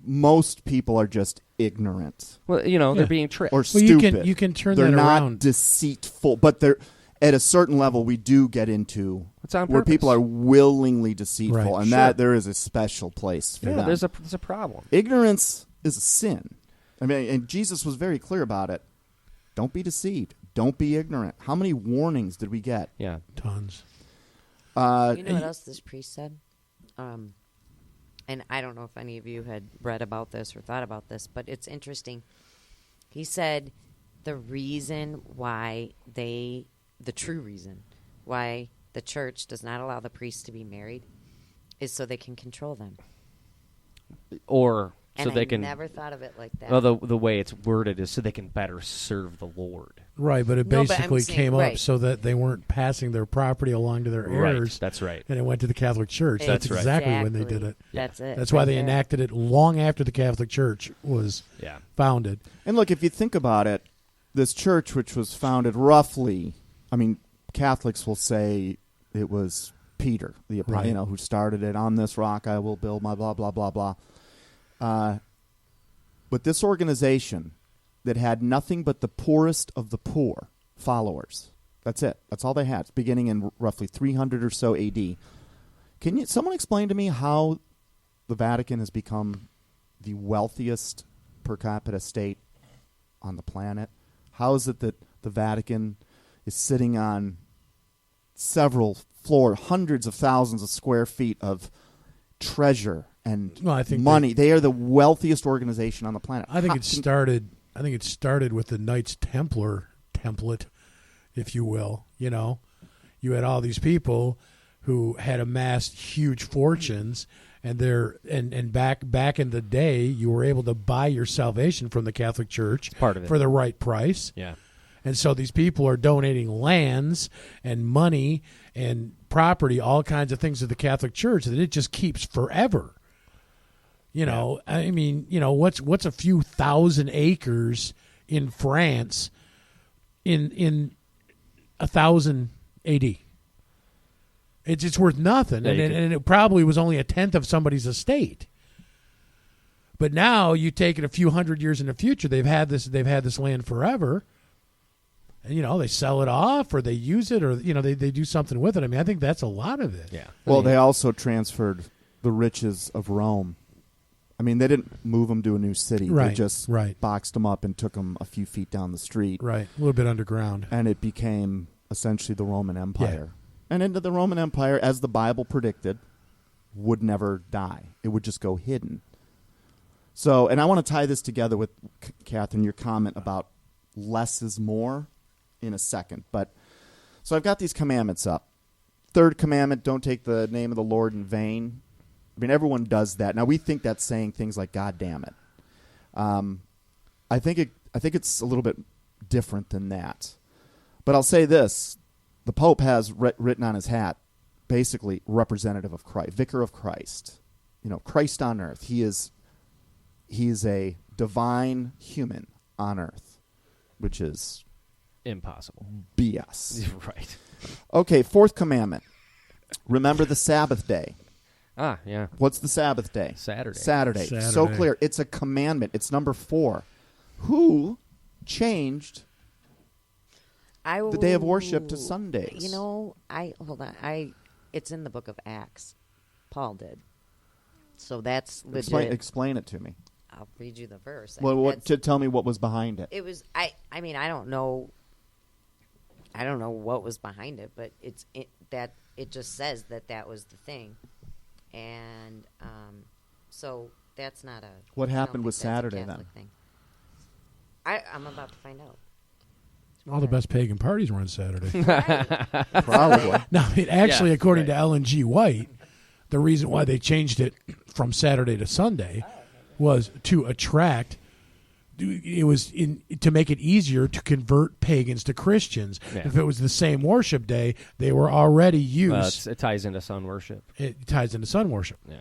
most people are just ignorant Well, Yeah. they're being tricked. or Well, stupid. you can turn they're that not around. deceitful, but they're at a certain level. We do get into It's on where purpose. people are willingly deceitful, Right. and Sure. that there is a special place for Yeah, them. there's a problem. Ignorance is a sin. I mean, and Jesus was very clear about it. Don't be deceived. Don't be ignorant. How many warnings did we get? Yeah. Tons. You know what else this priest said? And I don't know if any of you had read about this or thought about this, but it's interesting. He said the reason why the true reason why the church does not allow the priests to be married is so they can control them. Or And so they I can. never thought of it like that. Well, the way it's worded is so they can better serve the Lord. Right, but it No, but I'm basically saying- came right. up so that they weren't passing their property along to their heirs. Right. That's right. And it went to the Catholic Church. That's right. exactly when they did it. That's it. That's why right they there. enacted it long after the Catholic Church was Yeah. founded. And look, if you think about it, this church, which was founded roughly, I mean, Catholics will say it was Peter, the Right. who started it. On this rock I will build my blah, blah, blah, blah. But this organization that had nothing but the poorest of the poor followers, that's it. That's all they had. It's beginning in roughly 300 or so AD. Can someone explain to me how the Vatican has become the wealthiest per capita state on the planet? How is it that the Vatican is sitting on several floors, hundreds of thousands of square feet of treasure and Well, I think money? They are the wealthiest organization on the planet. I think How it started. I think it started with the Knights Templar template, if you will. You had all these people who had amassed huge fortunes, and back in the day, you were able to buy your salvation from the Catholic Church Part of it. for the right price. Yeah. And so these people are donating lands and money and property, all kinds of things to the Catholic Church that it just keeps forever. I mean, what's a few thousand acres in France in 1000 AD? It's worth nothing, Yeah, and it probably was only a tenth of somebody's estate. But now you take it a few hundred years in the future, they've had this land forever. And, they sell it off or they use it or, they do something with it. I mean, I think that's a lot of it. Yeah. Well, they also transferred the riches of Rome. I mean, they didn't move them to a new city. They Right, just right. boxed them up and took them a few feet down the street. Right. A little bit underground. And it became essentially the Roman Empire. And into the Roman Empire, as the Bible predicted, would never die. It would just go hidden. So, and I want to tie this together with, Catherine, your comment about less is more in a second. But so I've got these commandments up. Third commandment, don't take the name of the Lord in vain. I mean, everyone does that. Now, we think that's saying things like, God damn it. I think it's a little bit different than that. But I'll say this. The Pope has written on his hat, basically, representative of Christ, vicar of Christ. Christ on earth. He is a divine human on earth, which is Impossible. BS. Right. Okay, fourth commandment. Remember the Sabbath day. Ah, yeah. What's the Sabbath day? Saturday. Saturday. So Saturday. clear. It's a commandment. It's number 4. Who changed the day of worship to Sundays? Hold on. It's in the book of Acts. Paul did. So that's legit. Explain it to me. I'll read you the verse. Well, tell me what was behind it. It was. I mean, I don't know. I don't know what was behind it, but it just says that was the thing, and so that's not a. What I don't happened think with that's a Saturday, Catholic then? thing. I'm about to find out. All the best pagan parties were on Saturday. Probably. Now, actually, Yeah, according right. to Ellen G. White, the reason why they changed it from Saturday to Sunday was to attract. It was to make it easier to convert pagans to Christians. Yeah. If it was the same worship day, they were already used. It ties into sun worship. It ties into sun worship. Yeah.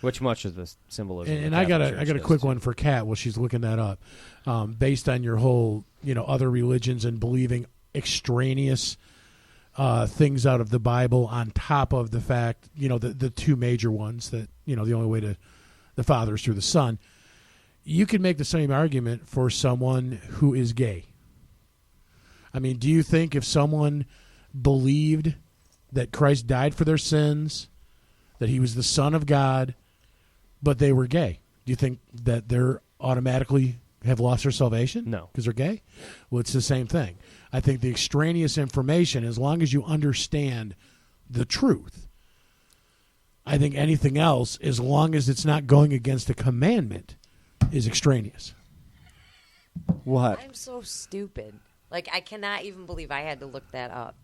Which much of the symbolism. And the I got Catholic a Church quick does, one for Kat while she's looking that up. Based on your whole, other religions and believing extraneous things out of the Bible on top of the fact, the two major ones that, the only way to the Father is through the Son. You could make the same argument for someone who is gay. I mean, do you think if someone believed that Christ died for their sins, that he was the Son of God, but they were gay, do you think that they're automatically have lost their salvation? No. Because they're gay? Well, it's the same thing. I think the extraneous information, as long as you understand the truth, I think anything else, as long as it's not going against a commandment, is extraneous. What? I'm so stupid. Like, I cannot even believe I had to look that up.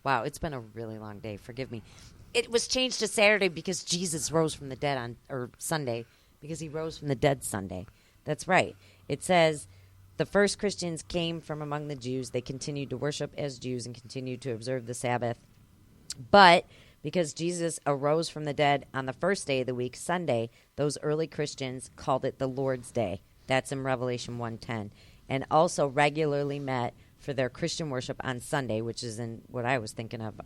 Wow, it's been a really long day. Forgive me. It was changed to Saturday because Jesus rose from the dead or Sunday, because he rose from the dead Sunday. That's right. It says the first Christians came from among the Jews. They continued to worship as Jews and continued to observe the Sabbath. But because Jesus arose from the dead on the first day of the week, Sunday, those early Christians called it the Lord's Day. That's in Revelation 1:10. And also regularly met for their Christian worship on Sunday, which is in what I was thinking of,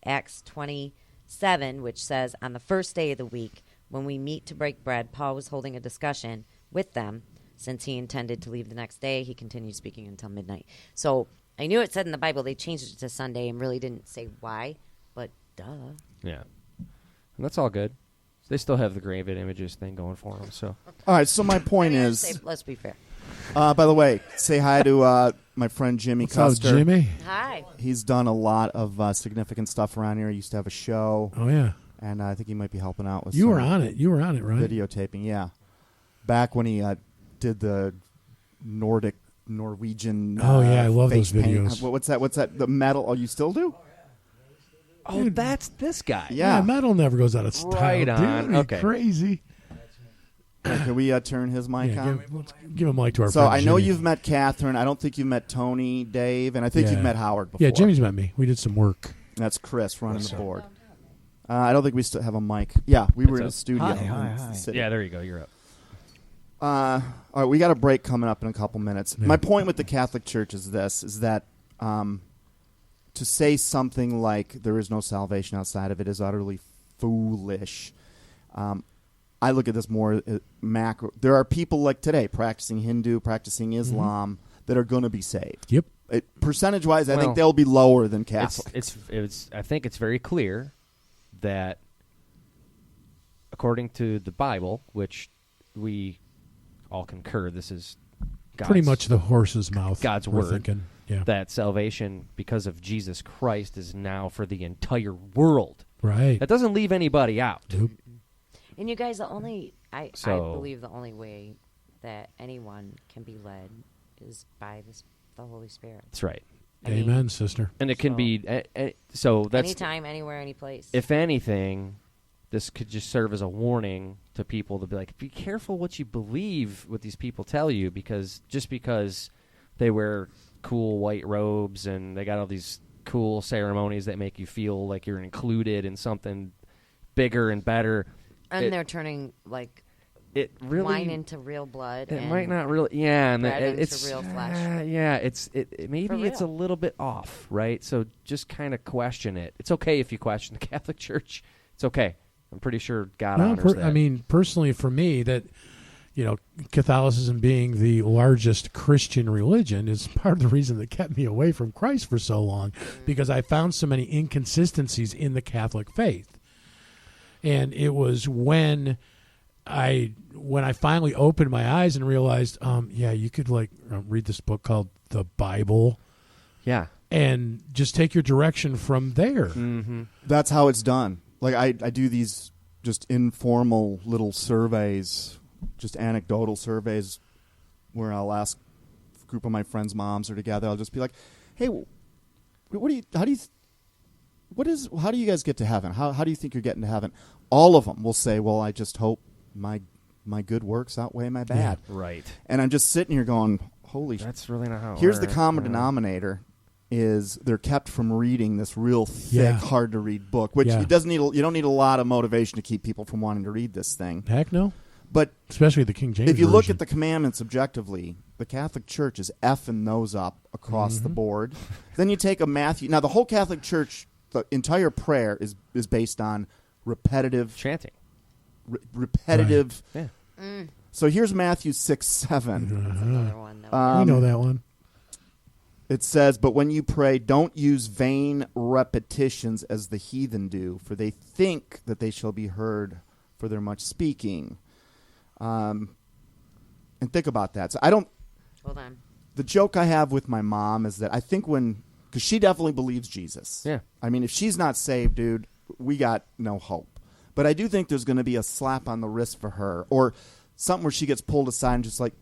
Acts 27, which says, on the first day of the week, when we meet to break bread, Paul was holding a discussion with them. Since he intended to leave the next day, he continued speaking until midnight. So I knew it said in the Bible they changed it to Sunday and really didn't say why, but duh. Yeah. And that's all good. They still have the graven images thing going for them. So All right, so my point is, Let's be fair. by the way, say hi to my friend Jimmy What's up, Custer. Jimmy? Hi. He's done a lot of significant stuff around here. He used to have a show, Oh, yeah. and I think he might be helping out with You some were on it. You were on it, right? videotaping. Yeah, back when he did the Norwegian. Oh, yeah, I love face those paint. videos. What's that? What's that? The metal? Oh, you still do? oh, that's this guy. Yeah. Metal never goes out of style. Right dude. on. You're Okay. crazy. Can we turn his mic Yeah, on? let's give a mic to our So friend I know Jimmy. you've met Catherine. I don't think you've met Tony, Dave, and I think Yeah. you've met Howard before. Yeah, Jimmy's met me. We did some work. That's Chris running the board. I don't think we still have a mic. Yeah, we were in a studio. in the city. Yeah, there you go. You're up. All right, we got a break coming up in a couple minutes. Yeah. My point with the Catholic Church is this: is that to say something like there is no salvation outside of it is utterly foolish. I look at this more macro. There are people like today practicing Hindu, practicing Islam that are going to be saved. Yep. Percentage-wise, I Well, think they'll be lower than Catholic. It's. I think it's very clear that, according to the Bible, which we all concur, this is God's, Pretty much the horse's mouth. God's we're word. Thinking. Yeah. That salvation, because of Jesus Christ, is now for the entire world. Right. That doesn't leave anybody out. Nope. And you guys, I So- believe the only way that anyone can be led is by the Holy Spirit. That's right. I mean, Amen, sister. And it can So- be so that's anytime, anywhere, any place. if anything, this could just serve as a warning to people to be like, be careful what you believe, what these people tell you, because just because they wear cool white robes and they got all these cool ceremonies that make you feel like you're included in something bigger and better, and they're turning like it really wine into real blood. it and might not really, yeah, and bread into it's real flesh. yeah, maybe For it's a real. little bit off, right? So just kind of question it. It's okay if you question the Catholic Church. It's okay. I'm pretty sure God honors that. I mean, personally, for me, that Catholicism being the largest Christian religion is part of the reason that kept me away from Christ for so long, because I found so many inconsistencies in the Catholic faith. And it was when I finally opened my eyes and realized, you could read this book called the Bible, yeah. and just take your direction from there. Mm-hmm. That's how it's done. Like I do these just informal little surveys, just anecdotal surveys where I'll ask a group of my friends' moms are together. I'll just be like, "Hey, how do you guys get to heaven? How do you think you're getting to heaven?" All of them will say, "Well, I just hope my good works outweigh my bad." Yeah, right. And I'm just sitting here going, "Holy!" That's really not how it Here's the works. common denominator: is they're kept from reading this real thick, hard to read book, which it doesn't need. You don't need a lot of motivation to keep people from wanting to read this thing. Heck no. But especially the King James if you look version. at the commandments objectively, the Catholic Church is effing those up across the board. Then you take a Matthew. Now the whole Catholic Church, the entire prayer is based on repetitive chanting. Repetitive. Right. Yeah. So here's Matthew 6:7. That's another one. That we know that one. It says, "But when you pray, don't use vain repetitions as the heathen do, for they think that they shall be heard for their much speaking." And think about that. So I don't. Hold on. The joke I have with my mom is that I think because she definitely believes Jesus. Yeah. I mean, if she's not saved, dude, we got no hope. But I do think there's going to be a slap on the wrist for her, or something where she gets pulled aside and just like,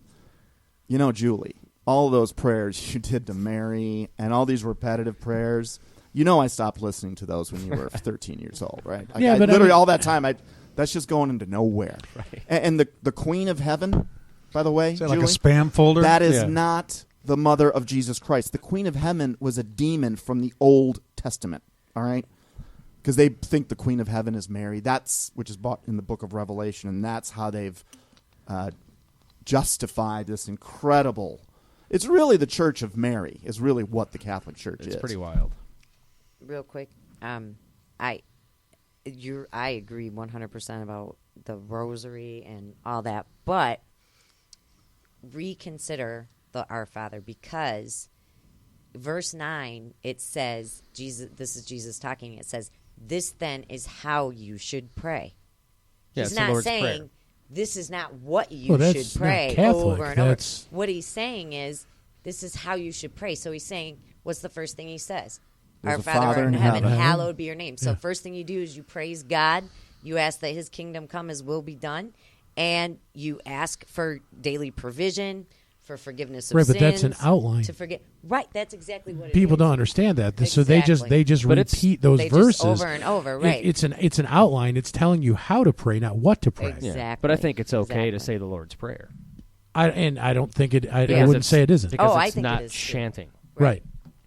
Julie, all those prayers you did to Mary and all these repetitive prayers, I stopped listening to those when you were 13 years old, right? Yeah, but literally all that time, that's just going into nowhere. Right. And the Queen of Heaven, by the way, Is that Julie, like a spam folder? that is Yeah. not the mother of Jesus Christ. The Queen of Heaven was a demon from the Old Testament, all right? Because they think the Queen of Heaven is Mary. Which is bought in the book of Revelation, and that's how they've justified this incredible. It's really the Church of Mary is really what the Catholic Church is. It's pretty wild. Real quick, I agree 100% about the rosary and all that, but reconsider the Our Father, because verse 9, it says, this is Jesus talking, it says, "This then is how you should pray." Yeah, He's it's the not Lord's saying Prayer. this is not what you Well, that's should pray not Catholic. over and That's- over. What he's saying is, this is how you should pray. So he's saying, what's the first thing he says? There's Our a Father Father art in in heaven, heaven. hallowed be your name. So Yeah. first thing you do is you praise God. You ask that his kingdom come, his will be done. And you ask for daily provision, for forgiveness of Right, sins. but that's an outline. To forget. Right, that's exactly what it is. People don't understand that, so they just But it's- repeat those They verses just over and over, right. It's an outline. It's telling you how to pray, not what to pray. Exactly. Yeah. But I think it's okay to Exactly. say the Lord's Prayer. I don't think it. I Because wouldn't say it isn't. Because Oh, I it's think it not is, too. chanting. Right.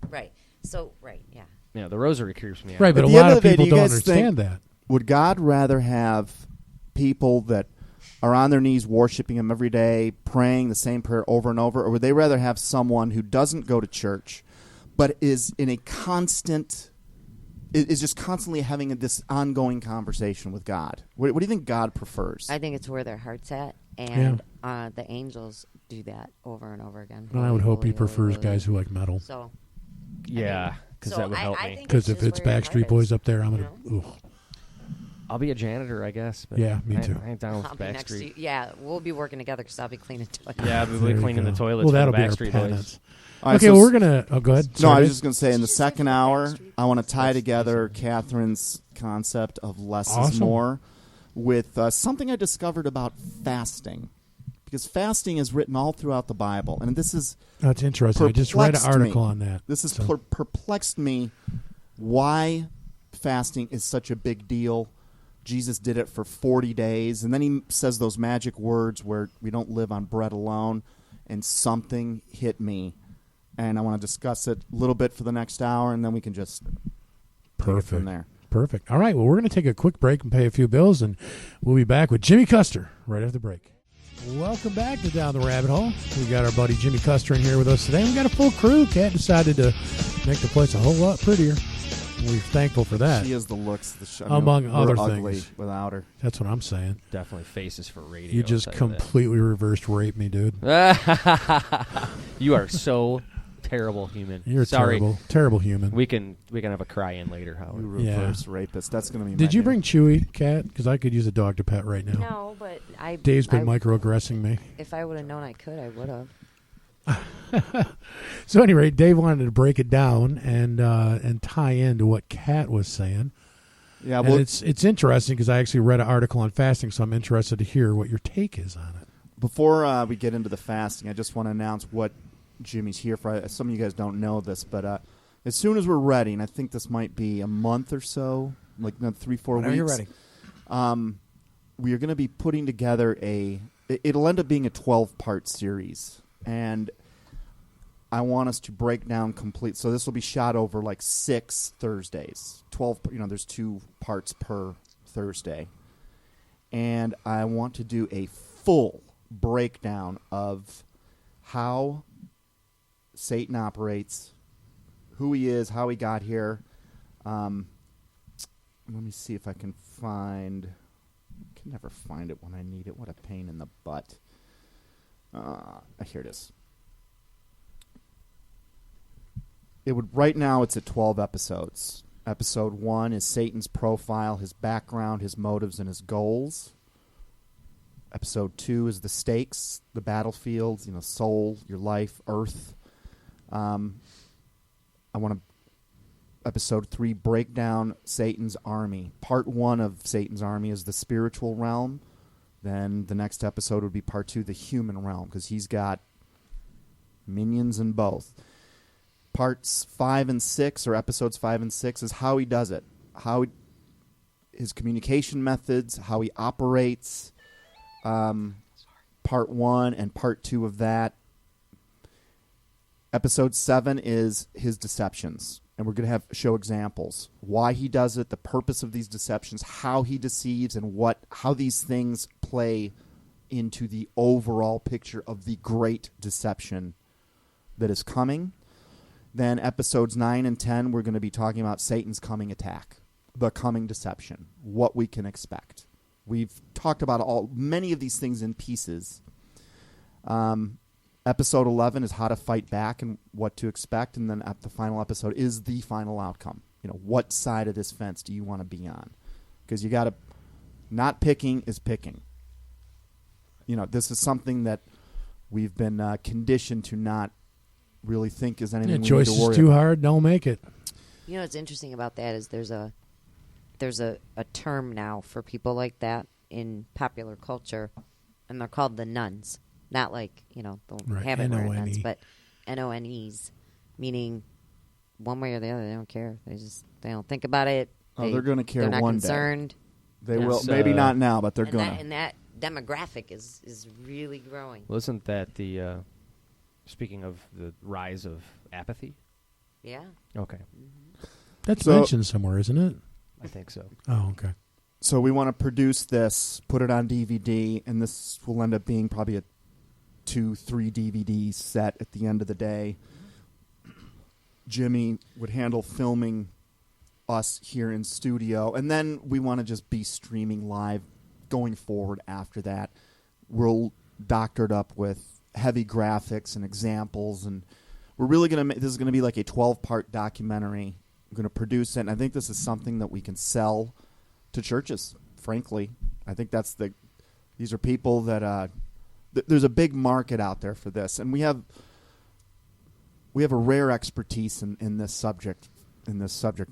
Right. So, right, yeah. Yeah, the rosary creeps me out. Right, but At a the end lot of of the day, people do you don't guys understand think- that. Would God rather have people that are on their knees worshiping him every day, praying the same prayer over and over, or would they rather have someone who doesn't go to church but is in a constant, is just constantly having this ongoing conversation with God? What do you think God prefers? I think it's where their heart's at, and the angels do that over and over again. Well, I would hope he Holy, holy, prefers holy. guys who like metal. So, Yeah, because so that would help I me. think Because if just it's where your Backstreet heart Boys is, up there, I'm you gonna. know? Ugh. I'll be a janitor, I guess. But Yeah, me too. I ain't down with I'll be next to you. Backstreet. Yeah, we'll be working together because I'll be cleaning toilets. Yeah, I'll There be you cleaning go. the toilets Well, for that'll the be our Backstreet Boys. penance. All right, Okay, so well, we're gonna. Oh, go ahead. No, I Sorry. was just going to say in the Did you say second for hour, Backstreet? I want to tie together Catherine's concept of less is Awesome. more with something I discovered about fasting. Because fasting is written all throughout the Bible. And this is That's interesting. I just read an perplexed article me. on that. This has So- perplexed me why fasting is such a big deal. Jesus did it for 40 days, and then he says those magic words where we don't live on bread alone, and something hit me. And I want to discuss it a little bit for the next hour, and then we can just take it Perfect. from there. Perfect. All right. Well, we're going to take a quick break and pay a few bills, and we'll be back with Jimmy Custer right after the break. Welcome back to Down the Rabbit Hole. We got our buddy Jimmy Custer in here with us today. We got a full crew. Cat decided to make the place a whole lot prettier. We're thankful for that. She has the looks. Among we're other ugly things. without her. That's what I'm saying. Definitely faces for radio. You just I'll tell you that. completely reversed rape me, dude. You are so terrible human. You're Sorry. terrible human. We can have a cry in later, You Howard. Yeah. reverse rapist. That's going to be. Did my you new- bring Chewy, Cat? Because I could use a dog to pet right now. No, but Dave's been microaggressing me. If I would have known I could, I would have. So, at any rate, Dave wanted to break it down and tie into what Cat was saying. Yeah, And well, it's interesting because I actually read an article on fasting, so I'm interested to hear what your take is on it. Before we get into the fasting, I just want to announce what Jimmy's here for. Some of you guys don't know this, but as soon as we're ready, and I think this might be a month or so, like 3-4 weeks. You're ready. We are going to be putting together it'll end up being a 12-part series, and I want us to break down complete. So this will be shot over like 6 Thursdays. 12. There's 2 parts per Thursday, and I want to do a full breakdown of how Satan operates, who he is, how he got here. Let me see if I can find. I can never find it when I need it. What a pain in the butt. Here it is. Right now it's at 12 episodes. Episode 1 is Satan's profile, his background, his motives, and his goals. Episode 2 is the stakes, the battlefields, soul, your life, earth. Episode 3, break down Satan's army. Part 1 of Satan's army is the spiritual realm. Then the next episode would be part 2, the human realm, because he's got minions in both. Parts 5 and 6, or episodes 5 and 6, is how he does it. His communication methods, how he operates. Part 1 and part 2 of that. Episode 7 is his deceptions. And we're going to show examples. Why he does it, the purpose of these deceptions, how he deceives, and how these things play into the overall picture of the great deception that is coming. Then episodes 9 and 10, we're going to be talking about Satan's coming attack, the coming deception, what we can expect. We've talked about many of these things in pieces. Episode 11 is how to fight back and what to expect. And then at the final episode is the final outcome. What side of this fence do you want to be on? Because you got to, not picking is picking. This is something that we've been conditioned to not really think is anything we need to worry about. Choice is too hard, don't make it. What's interesting about that is there's a term now for people like that in popular culture, and they're called the nuns. Not like, the habit wearing nuns, but NONEs, meaning one way or the other, they don't care. They don't think about it. They're going to care one day. They're not concerned. They will. Maybe not now, but they're going to. And that demographic is really growing. Well, isn't that speaking of the rise of apathy? Yeah. Okay. That's mentioned somewhere, isn't it? I think so. Oh, okay. So we want to produce this, put it on DVD, and this will end up being probably a 2-3 DVD set at the end of the day. Jimmy would handle filming us here in studio, and then we want to just be streaming live going forward after that. We'll doctor it up with heavy graphics and examples, and we're really going to this is going to be like a 12-part documentary. I'm going to produce it, and I think this is something that we can sell to churches, frankly. I think these are people that there's a big market out there for this, and we have a rare expertise in this subject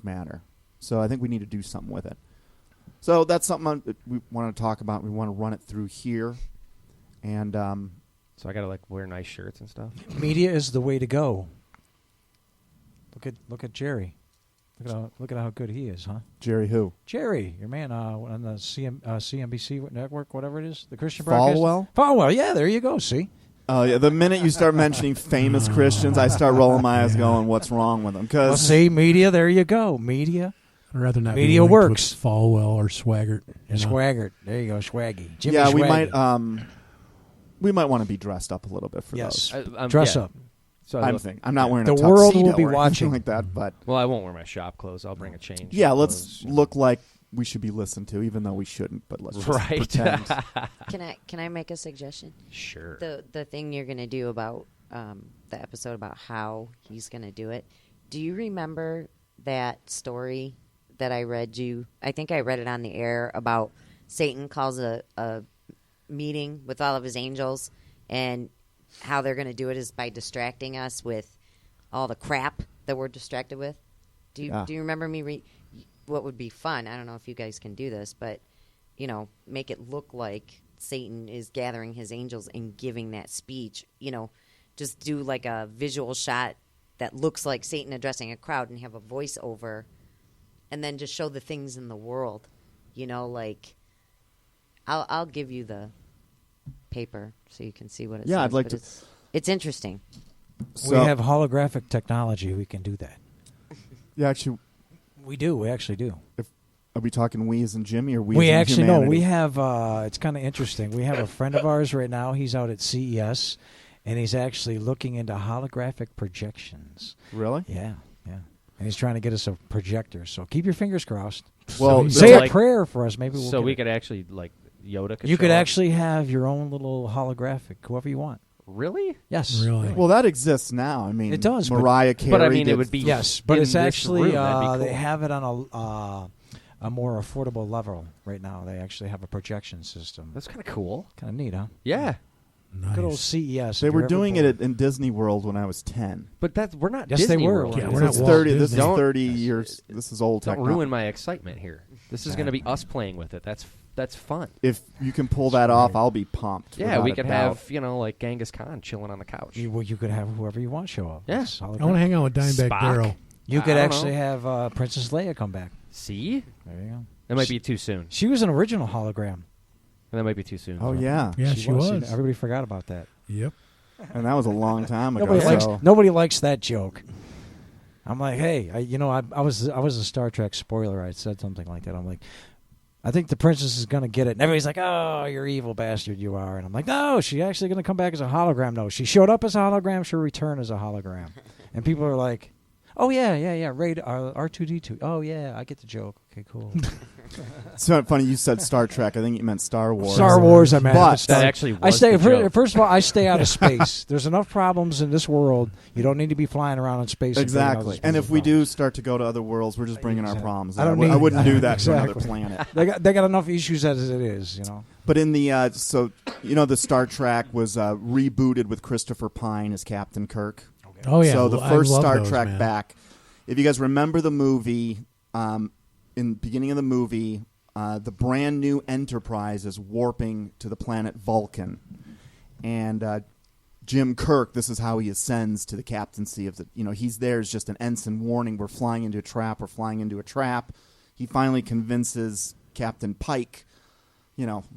matter. So I think we need to do something with it. So that's something we want to talk about. We want to run it through here, and so I got to wear nice shirts and stuff. Media is the way to go. Look at Jerry. Look at how good he is, huh? Jerry who? Jerry, your man on the CNBC network, whatever it is, the Christian broadcast. Falwell, yeah, there you go, see? Oh, yeah, the minute you start mentioning famous Christians, I start rolling my eyes going, what's wrong with them? See, media, there you go, media. I'd rather not media be works. With Falwell or Swaggart. Swaggart, there you go, Swaggy. Jimmy yeah, Swaggy. we might want to be dressed up a little bit for those. Dress up. So I'm not wearing a tuxedo. The world will be or watching like that, but well, I won't wear my shop clothes. I'll bring a change. Yeah, let's look like we should be listened to, even though we shouldn't. But let's just pretend. Can I make a suggestion? Sure. The thing you're going to do about the episode about how he's going to do it. Do you remember that story that I read you? I think I read it on the air about Satan calls a meeting with all of his angels, and how they're going to do it is by distracting us with all the crap that we're distracted with. Do you remember me what would be fun? I don't know if you guys can do this, but make it look like Satan is gathering his angels and giving that speech. Just do like a visual shot that looks like Satan addressing a crowd and have a voiceover, and then just show the things in the world. Like I'll give you the paper so you can see what it says. Yeah, I'd like to. It's interesting. We have holographic technology. We can do that. Yeah, actually, We do. We actually do. are we talking we as in Jimmy or we? We as in actually know. humanity? We have. It's kind of interesting. We have a friend of ours right now. He's out at CES, and he's actually looking into holographic projections. Really? Yeah. And he's trying to get us a projector. So keep your fingers crossed. Well, Say a like- prayer for us. Maybe we'll. So get we it. could actually like Yoda. Could You show could up? actually have your own little holographic, whoever you want. Really? Yes. Really? Well, that exists now. I mean, It does, but- Mariah Carey. But I mean, it did- would be Yes, but in it's this actually room, that'd be they cool. have it on a more affordable level right now. They actually have a projection system. That's kind of cool. Kind of neat, huh? Yeah, Nice. Good old CES. They if were you're ever doing bored. it in Disney World when I was 10. but we're not. Yes, Disney they were. World. Yeah, This we're not is Walt 30. This is Disney. 30 years. This is old Don't technology. ruin my excitement here. This is going to be us playing with it. That's fun. If you can pull that off, I'll be pumped. Yeah, without we a could doubt. have like Genghis Khan chilling on the couch. You could have whoever you want show up. Yeah. It's I holographic. want to hang out with Dimebag Spock. Daryl. You I could don't actually know. have Princess Leia come back. See, There you go. that might be too soon. She was an original hologram. That might be too soon. Oh yeah, Yeah, she was. Everybody forgot about that. Yep. and that was a long time ago. Nobody nobody likes that joke. I'm like, hey, I was a Star Trek spoiler. I said something like that. I'm like, I think the princess is gonna get it, and everybody's like, oh, you're evil bastard, you are. And I'm like, no, she's actually gonna come back as a hologram. No, she showed up as a hologram. She'll return as a hologram. And people are like, oh yeah. Raid R2D2. Oh yeah, I get the joke. Okay, cool. It's not funny. You said Star Trek. I think you meant Star Wars. Star Wars, I meant. But- That actually was I stay. the joke. First of all, I stay out of space. There's enough problems in this world. You don't need to be flying around in space. Exactly. And if we do start to go to other worlds, we're just bringing our Exactly. problems. I don't I need- wouldn't do that Exactly. to another planet. they got enough issues as it is. But in the the Star Trek was rebooted with Christopher Pine as Captain Kirk. Oh yeah. So the I first love Star those, Trek man. back. If you guys remember the movie, in the beginning of the movie, the brand new Enterprise is warping to the planet Vulcan, and Jim Kirk. This is how he ascends to the captaincy of the. He's there as just an ensign warning. We're flying into a trap. We're flying into a trap. He finally convinces Captain Pike.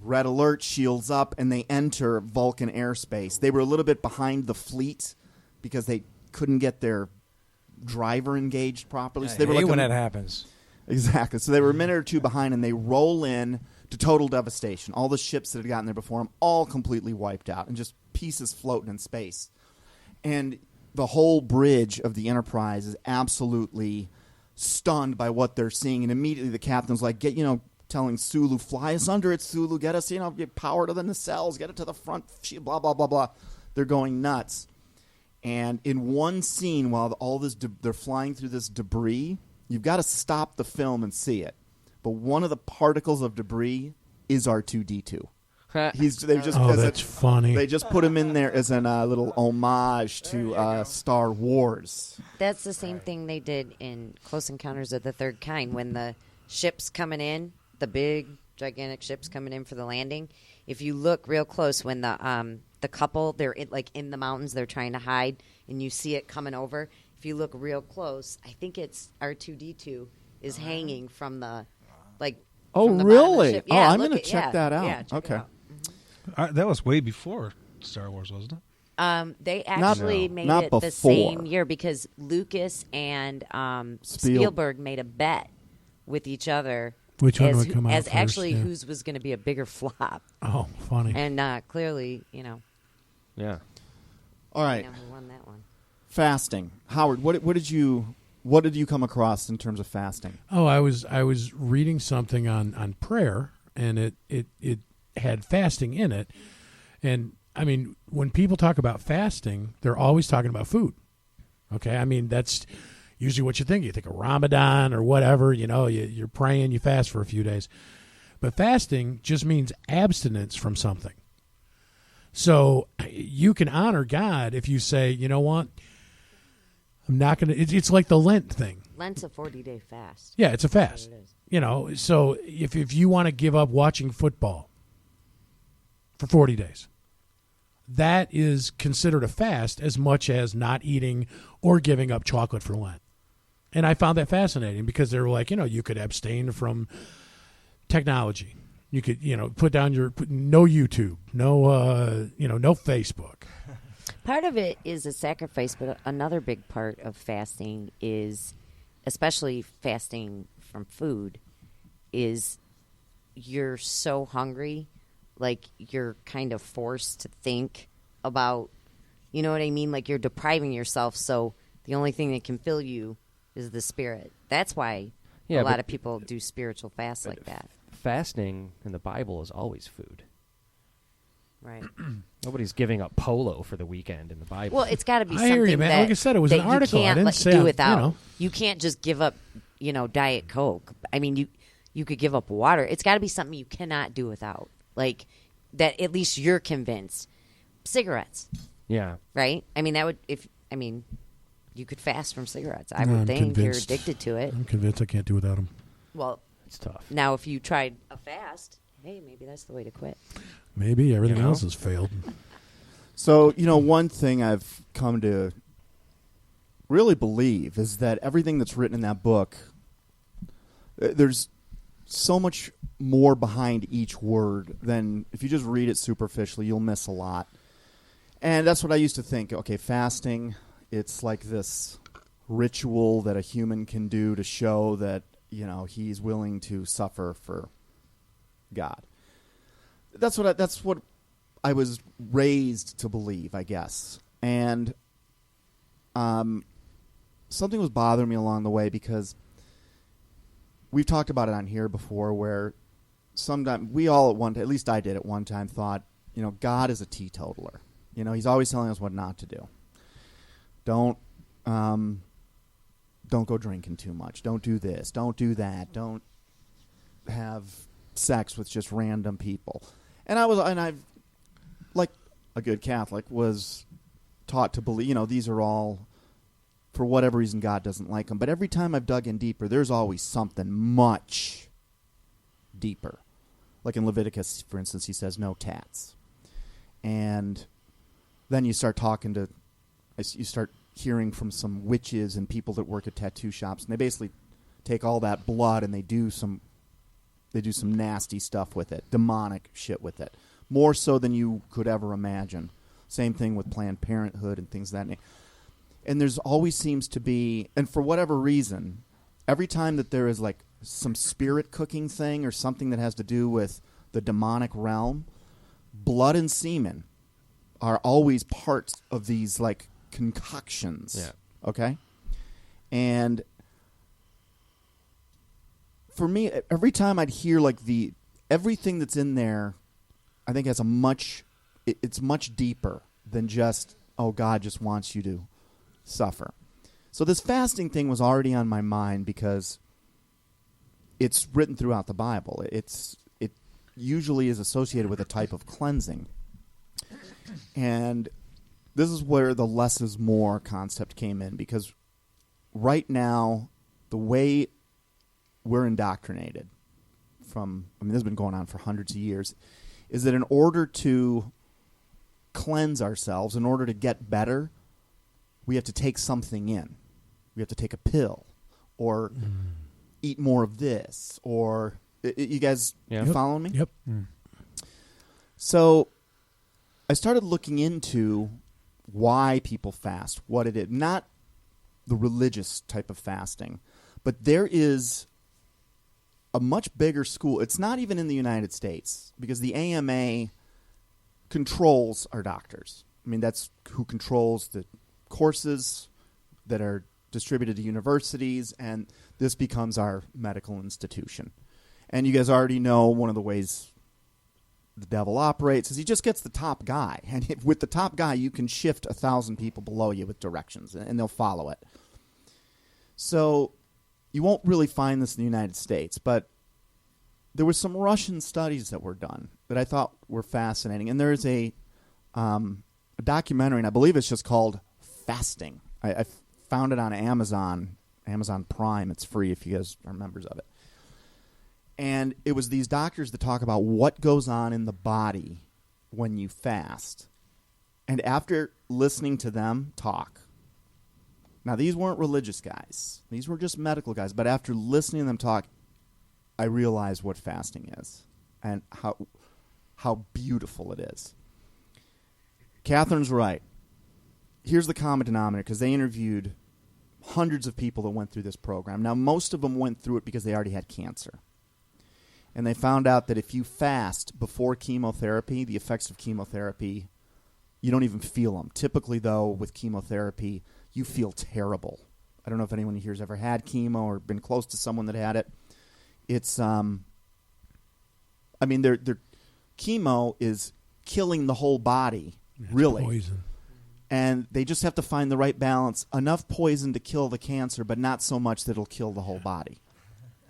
Red alert, shields up, and they enter Vulcan airspace. They were a little bit behind the fleet because they couldn't get their driver engaged properly. So they were like when that happens. Exactly. So they were a minute or two behind, and they roll in to total devastation. All the ships that had gotten there before them, all completely wiped out, and just pieces floating in space. And the whole bridge of the Enterprise is absolutely stunned by what they're seeing. And immediately the captain's like, telling Sulu, fly us under it, Sulu, get us, get power to the nacelles, get it to the front, blah, blah, blah, blah. They're going nuts. And in one scene, while all this they're flying through this debris, you've got to stop the film and see it. But one of the particles of debris is R2D2. That's funny. They just put him in there as a little homage to Star Wars. That's the same thing they did in Close Encounters of the Third Kind when the ships coming in, the big gigantic ships coming in for the landing. If you look real close, when the couple they're in the mountains, they're trying to hide, and you see it coming over. If you look real close, I think it's R2D2 is hanging from the Oh, from the bottom of the really? ship. Oh, Yeah, I'm look going to at- check yeah, that out. yeah, check it Okay. out. That was way before Star Wars, wasn't it? They actually made not it before. the same year because Lucas and Spielberg made a bet with each other. Which one as, would come out as first, actually yeah. whose was going to be a bigger flop, Oh, funny. and clearly, Yeah. All right. who won that one. Fasting. Howard, what did you come across in terms of fasting? Oh, I was reading something on prayer, and it had fasting in it. And I mean, when people talk about fasting, they're always talking about food. Okay, I mean that's usually what you think. You think of Ramadan or whatever. You're praying, you fast for a few days. But fasting just means abstinence from something. So you can honor God if you say, you know what, I'm not going to. It's like the Lent thing. Lent's a 40-day fast. Yeah, it's a fast. That's what it is. So if you want to give up watching football, for 40 days. That is considered a fast as much as not eating or giving up chocolate for Lent. And I found that fascinating because they were like, you could abstain from technology. You could, put down no YouTube, no Facebook. Part of it is a sacrifice, but another big part of fasting is, especially fasting from food, is you're so hungry, like you're kind of forced to think about, you know what I mean? Like you're depriving yourself, so the only thing that can fill you is the spirit. That's why a lot of people do spiritual fasts like that. Fasting in the Bible is always food. Right. Nobody's giving up polo for the weekend in the Bible. Well, it's got to be I something hear you, man. that, like I said, it was an article. You can't I didn't say do without. You You can't just give up, Diet Coke. I mean, you could give up water. It's got to be something you cannot do without. Like that. At least you're convinced. Cigarettes. Yeah. Right. I mean, you could fast from cigarettes. I would think you're addicted to it. I'm convinced I can't do without them. Well, it's tough. Now, if you tried a fast, hey, maybe that's the way to quit. Maybe everything else has failed. So, one thing I've come to really believe is that everything that's written in that book, there's so much more behind each word than if you just read it superficially, you'll miss a lot. And that's what I used to think. Okay, fasting, it's like this ritual that a human can do to show that, he's willing to suffer for God. That's what I was raised to believe, I guess. And something was bothering me along the way because we've talked about it on here before where sometimes we all at least I did at one time, thought, God is a teetotaler. He's always telling us what not to do. Don't go drinking too much. Don't do this. Don't do that. Don't have sex with just random people. And I, like a good Catholic, was taught to believe, these are all, for whatever reason, God doesn't like them. But every time I've dug in deeper, there's always something much deeper. Like in Leviticus, for instance, he says no tats. And then you start you start hearing from some witches and people that work at tattoo shops, and they basically take all that blood and they do some nasty stuff with it, demonic shit with it, more so than you could ever imagine. Same thing with Planned Parenthood and things of that nature. And there's always seems to be, and for whatever reason, every time that there is like some spirit cooking thing or something that has to do with the demonic realm, blood and semen are always parts of these like concoctions. Yeah. Okay? And for me, every time I'd hear like everything that's in there, I think has it's much deeper than just, oh, God just wants you to suffer. So this fasting thing was already on my mind because it's written throughout the Bible. It usually is associated with a type of cleansing. And this is where the less is more concept came in, because right now, the way we're indoctrinated this has been going on for hundreds of years, is that in order to cleanse ourselves, in order to get better, we have to take something in. We have to take a pill or eat more of this, or you guys following me? Yep. So I started looking into why people fast, what it is. Not the religious type of fasting, but there is a much bigger school. It's not even in the United States, because the AMA controls our doctors. I mean, that's who controls the courses that are distributed to universities, and this becomes our medical institution. And you guys already know one of the ways the devil operates is he just gets the top guy. And with the top guy, you can shift 1,000 people below you with directions, and they'll follow it. So you won't really find this in the United States, but there were some Russian studies that were done that I thought were fascinating. And there's a documentary, and I believe it's just called Fasting. I found it on Amazon Prime. It's free if you guys are members of it. And it was these doctors that talk about what goes on in the body when you fast. And after listening to them talk, now these weren't religious guys. These were just medical guys. But after listening to them talk, I realized what fasting is and how beautiful it is. Catherine's right. Here's the common denominator, because they interviewed hundreds of people that went through this program. Now, most of them went through it because they already had cancer. And they found out that if you fast before chemotherapy, the effects of chemotherapy, you don't even feel them. Typically, though, with chemotherapy, you feel terrible. I don't know if anyone here has ever had chemo or been close to someone that had it. It's, their chemo is killing the whole body, really. Poison. And they just have to find the right balance, enough poison to kill the cancer, but not so much that it'll kill the whole body.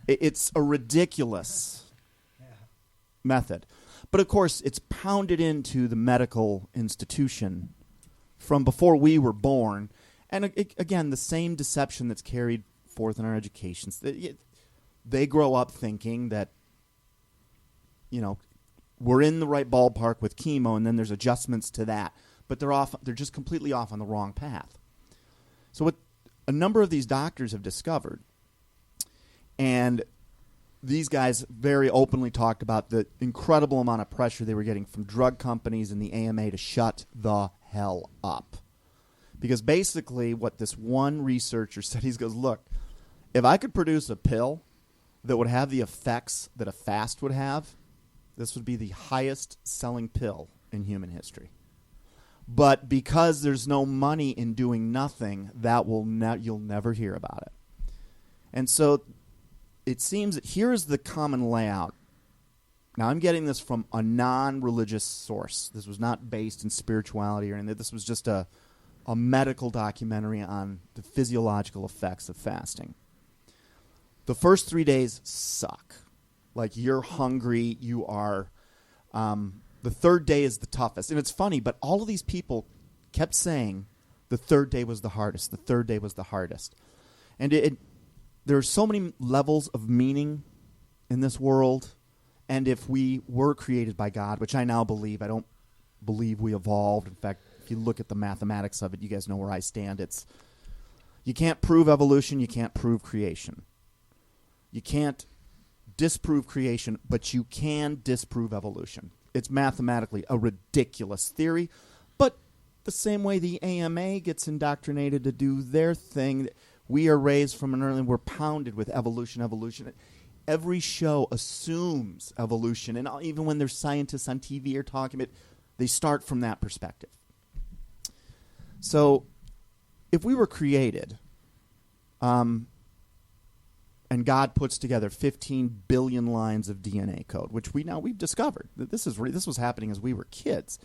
It's a ridiculous method. But, of course, it's pounded into the medical institution from before we were born. And, again, the same deception that's carried forth in our educations. They grow up thinking that, we're in the right ballpark with chemo, and then there's adjustments to that. But they're just completely off on the wrong path. So what a number of these doctors have discovered, and these guys very openly talked about the incredible amount of pressure they were getting from drug companies and the AMA to shut the hell up. Because basically what this one researcher said, he goes, look, if I could produce a pill that would have the effects that a fast would have, this would be the highest selling pill in human history. But because there's no money in doing nothing, you'll never hear about it. And so it seems that here is the common layout. Now, I'm getting this from a non-religious source. This was not based in spirituality or anything. This was just a medical documentary on the physiological effects of fasting. The first 3 days suck. Like, you're hungry, you are... the third day is the toughest. And it's funny, but all of these people kept saying the third day was the hardest. The third day was the hardest. And there are so many levels of meaning in this world. And if we were created by God, which I now believe, I don't believe we evolved. In fact, if you look at the mathematics of it, you guys know where I stand. You can't prove evolution, you can't prove creation. You can't disprove creation, but you can disprove evolution. It's mathematically a ridiculous theory, but the same way the AMA gets indoctrinated to do their thing, we are raised from an early, we're pounded with evolution. Every show assumes evolution, and even when there's scientists on TV are talking about it, they start from that perspective. So, if we were created, and God puts together 15 billion lines of DNA code, which we've discovered that this was happening as we were kids.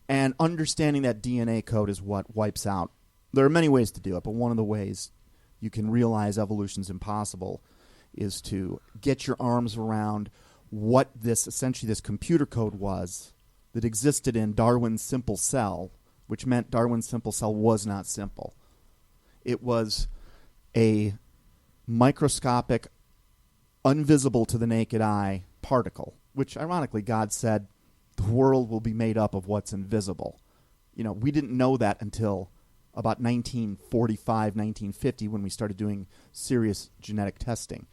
And understanding that DNA code is what wipes out. There are many ways to do it, but one of the ways you can realize evolution's impossible is to get your arms around what this computer code was that existed in Darwin's simple cell, which meant Darwin's simple cell was not simple. It was a microscopic, invisible to the naked eye particle, which ironically God said the world will be made up of what's invisible. We didn't know that until about 1945, 1950 when we started doing serious genetic testing.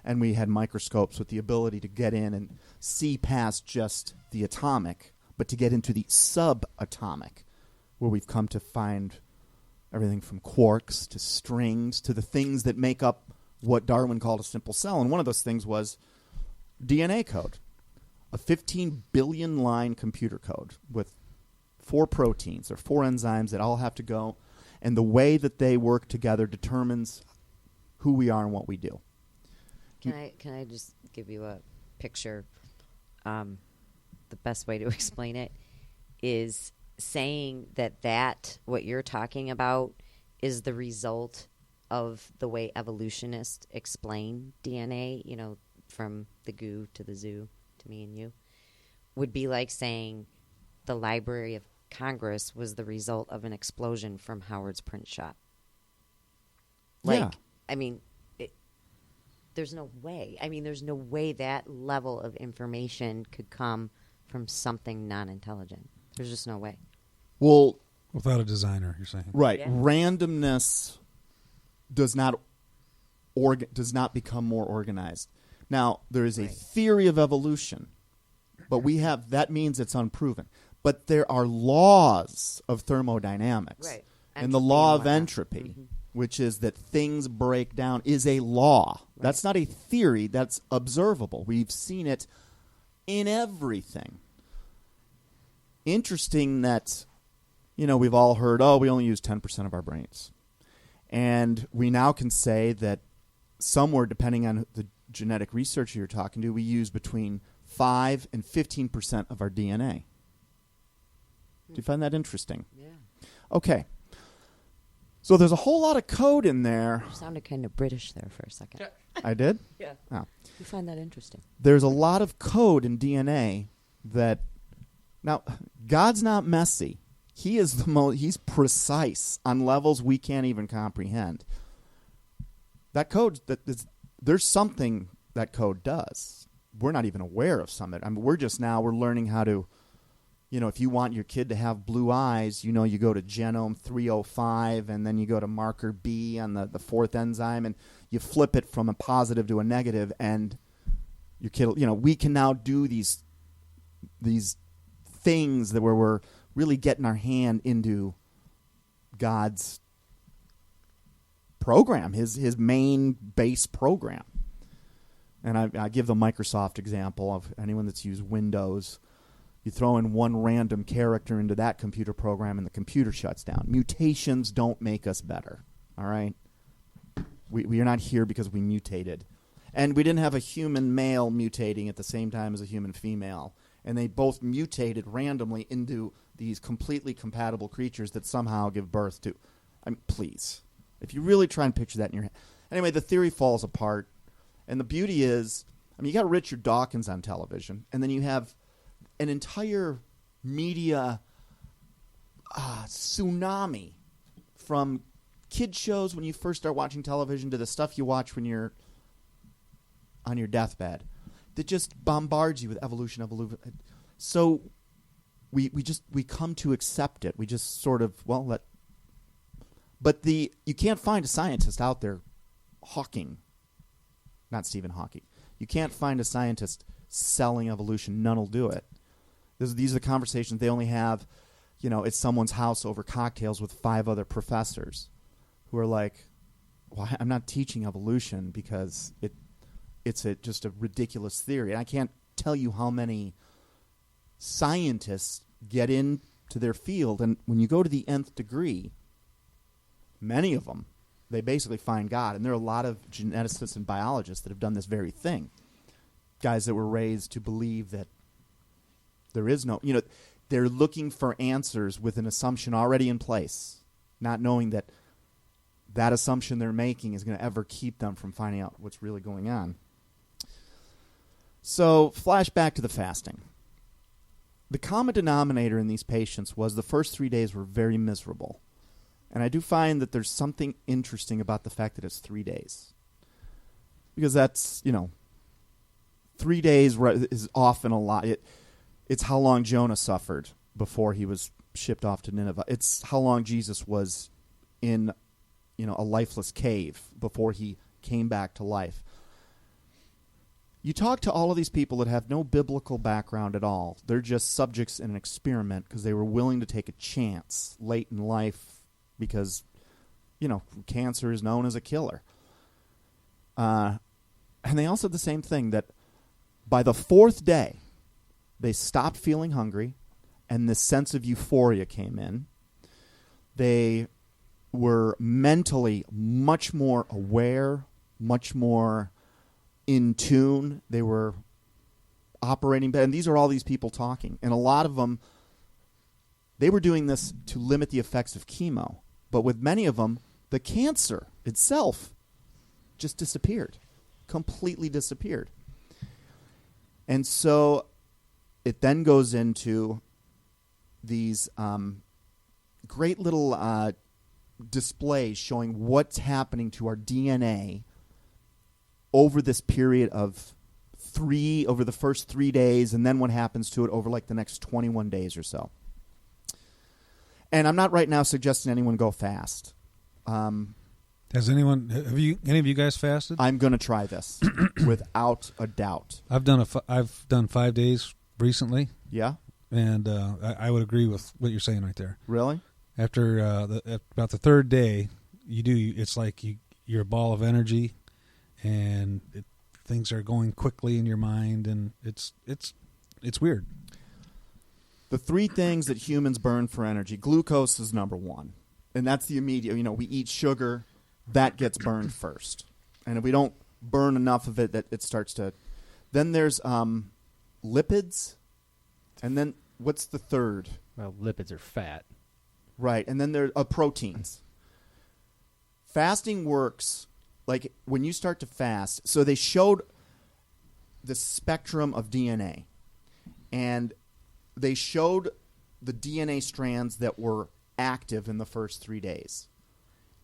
And we had microscopes with the ability to get in and see past just the atomic, but to get into the subatomic, where we've come to find everything from quarks to strings to the things that make up what Darwin called a simple cell. And one of those things was DNA code, a 15 billion line computer code with 4 proteins or 4 enzymes that all have to go. And the way that they work together determines who we are and what we do. Can I just give you a picture? The best way to explain it is saying that what you're talking about is the result of the way evolutionists explain DNA, from the goo to the zoo to me and you, would be like saying the Library of Congress was the result of an explosion from Howard's print shop. There's no way. There's no way that level of information could come from something non-intelligent. There's just no way. Well, Without a designer, you're saying. right. Yeah. Randomness does not become more organized. Now, there is a Right. theory of evolution, but that means it's unproven. But there are laws of thermodynamics. Right. And the Entropy law and of whatnot. entropy, which is that things break down, is a law. Right. That's not a theory, that's observable. We've seen it in everything. Interesting that, we've all heard, we only use 10% of our brains. And we now can say that somewhere, depending on the genetic research you're talking to, we use between 5 and 15% of our DNA. Do you find that interesting? Yeah. Okay. So there's a whole lot of code in there. You sounded kind of British there for a second. I did? Yeah. Oh. You find that interesting. There's a lot of code in DNA that... Now, God's not messy. He is he's precise on levels we can't even comprehend. That code, there's something that code does. We're not even aware of some of it. I mean, we're learning how to, if you want your kid to have blue eyes, you go to genome 305, and then you go to marker B on the fourth enzyme, and you flip it from a positive to a negative, and your kid, we can now do these things where we're really getting our hand into God's program, his main base program. And I give the Microsoft example of anyone that's used Windows. You throw in one random character into that computer program and the computer shuts down. Mutations don't make us better, all right? We are not here because we mutated. And we didn't have a human male mutating at the same time as a human female. And they both mutated randomly into these completely compatible creatures that somehow give birth to. Please. If you really try and picture that in your head. Anyway, the theory falls apart. And the beauty is, you got Richard Dawkins on television, and then you have an entire media tsunami from kid shows when you first start watching television to the stuff you watch when you're on your deathbed that just bombards you with evolution. So we come to accept it. We just sort of, but you can't find a scientist out there hawking, not Stephen Hawking. You can't find a scientist selling evolution. None will do it. These are the conversations they only have, at someone's house over cocktails with 5 other professors who are like, well, I'm not teaching evolution because it's just a ridiculous theory. And I can't tell you how many scientists get into their field, and when you go to the nth degree, many of them, they basically find God. And there are a lot of geneticists and biologists that have done this very thing. Guys that were raised to believe that there is no, they're looking for answers with an assumption already in place, not knowing that assumption they're making is going to ever keep them from finding out what's really going on. So, flashback to the fasting. The common denominator in these patients was the first 3 days were very miserable. And I do find that there's something interesting about the fact that it's 3 days. Because that's, 3 days is often a lot. It's how long Jonah suffered before he was shipped off to Nineveh. It's how long Jesus was in, a lifeless cave before he came back to life. You talk to all of these people that have no biblical background at all. They're just subjects in an experiment because they were willing to take a chance late in life because, cancer is known as a killer. And they all said the same thing, that by the 4th day, they stopped feeling hungry and this sense of euphoria came in. They were mentally much more aware, much more in tune. They were operating better. And these are all these people talking. And a lot of them, they were doing this to limit the effects of chemo. But with many of them, the cancer itself just disappeared. Completely disappeared. And so it then goes into these great little displays showing what's happening to our DNA over this period of over the first 3 days, and then what happens to it over like the next 21 days or so. And I'm not right now suggesting anyone go fast. Has any of you guys fasted? I'm going to try this without a doubt. I've done 5 days recently. Yeah? And I would agree with what you're saying right there. Really? After about the third day, it's like you're a ball of energy, and things are going quickly in your mind, and it's weird. The 3 things that humans burn for energy, glucose is number 1. And that's the immediate, we eat sugar, that gets burned first. And if we don't burn enough of it, that it starts to... Then there's lipids. And then what's the third? Well, lipids are fat. Right. And then there are proteins. Fasting works like when you start to fast. So they showed the spectrum of DNA. And they showed the DNA strands that were active in the first 3 days.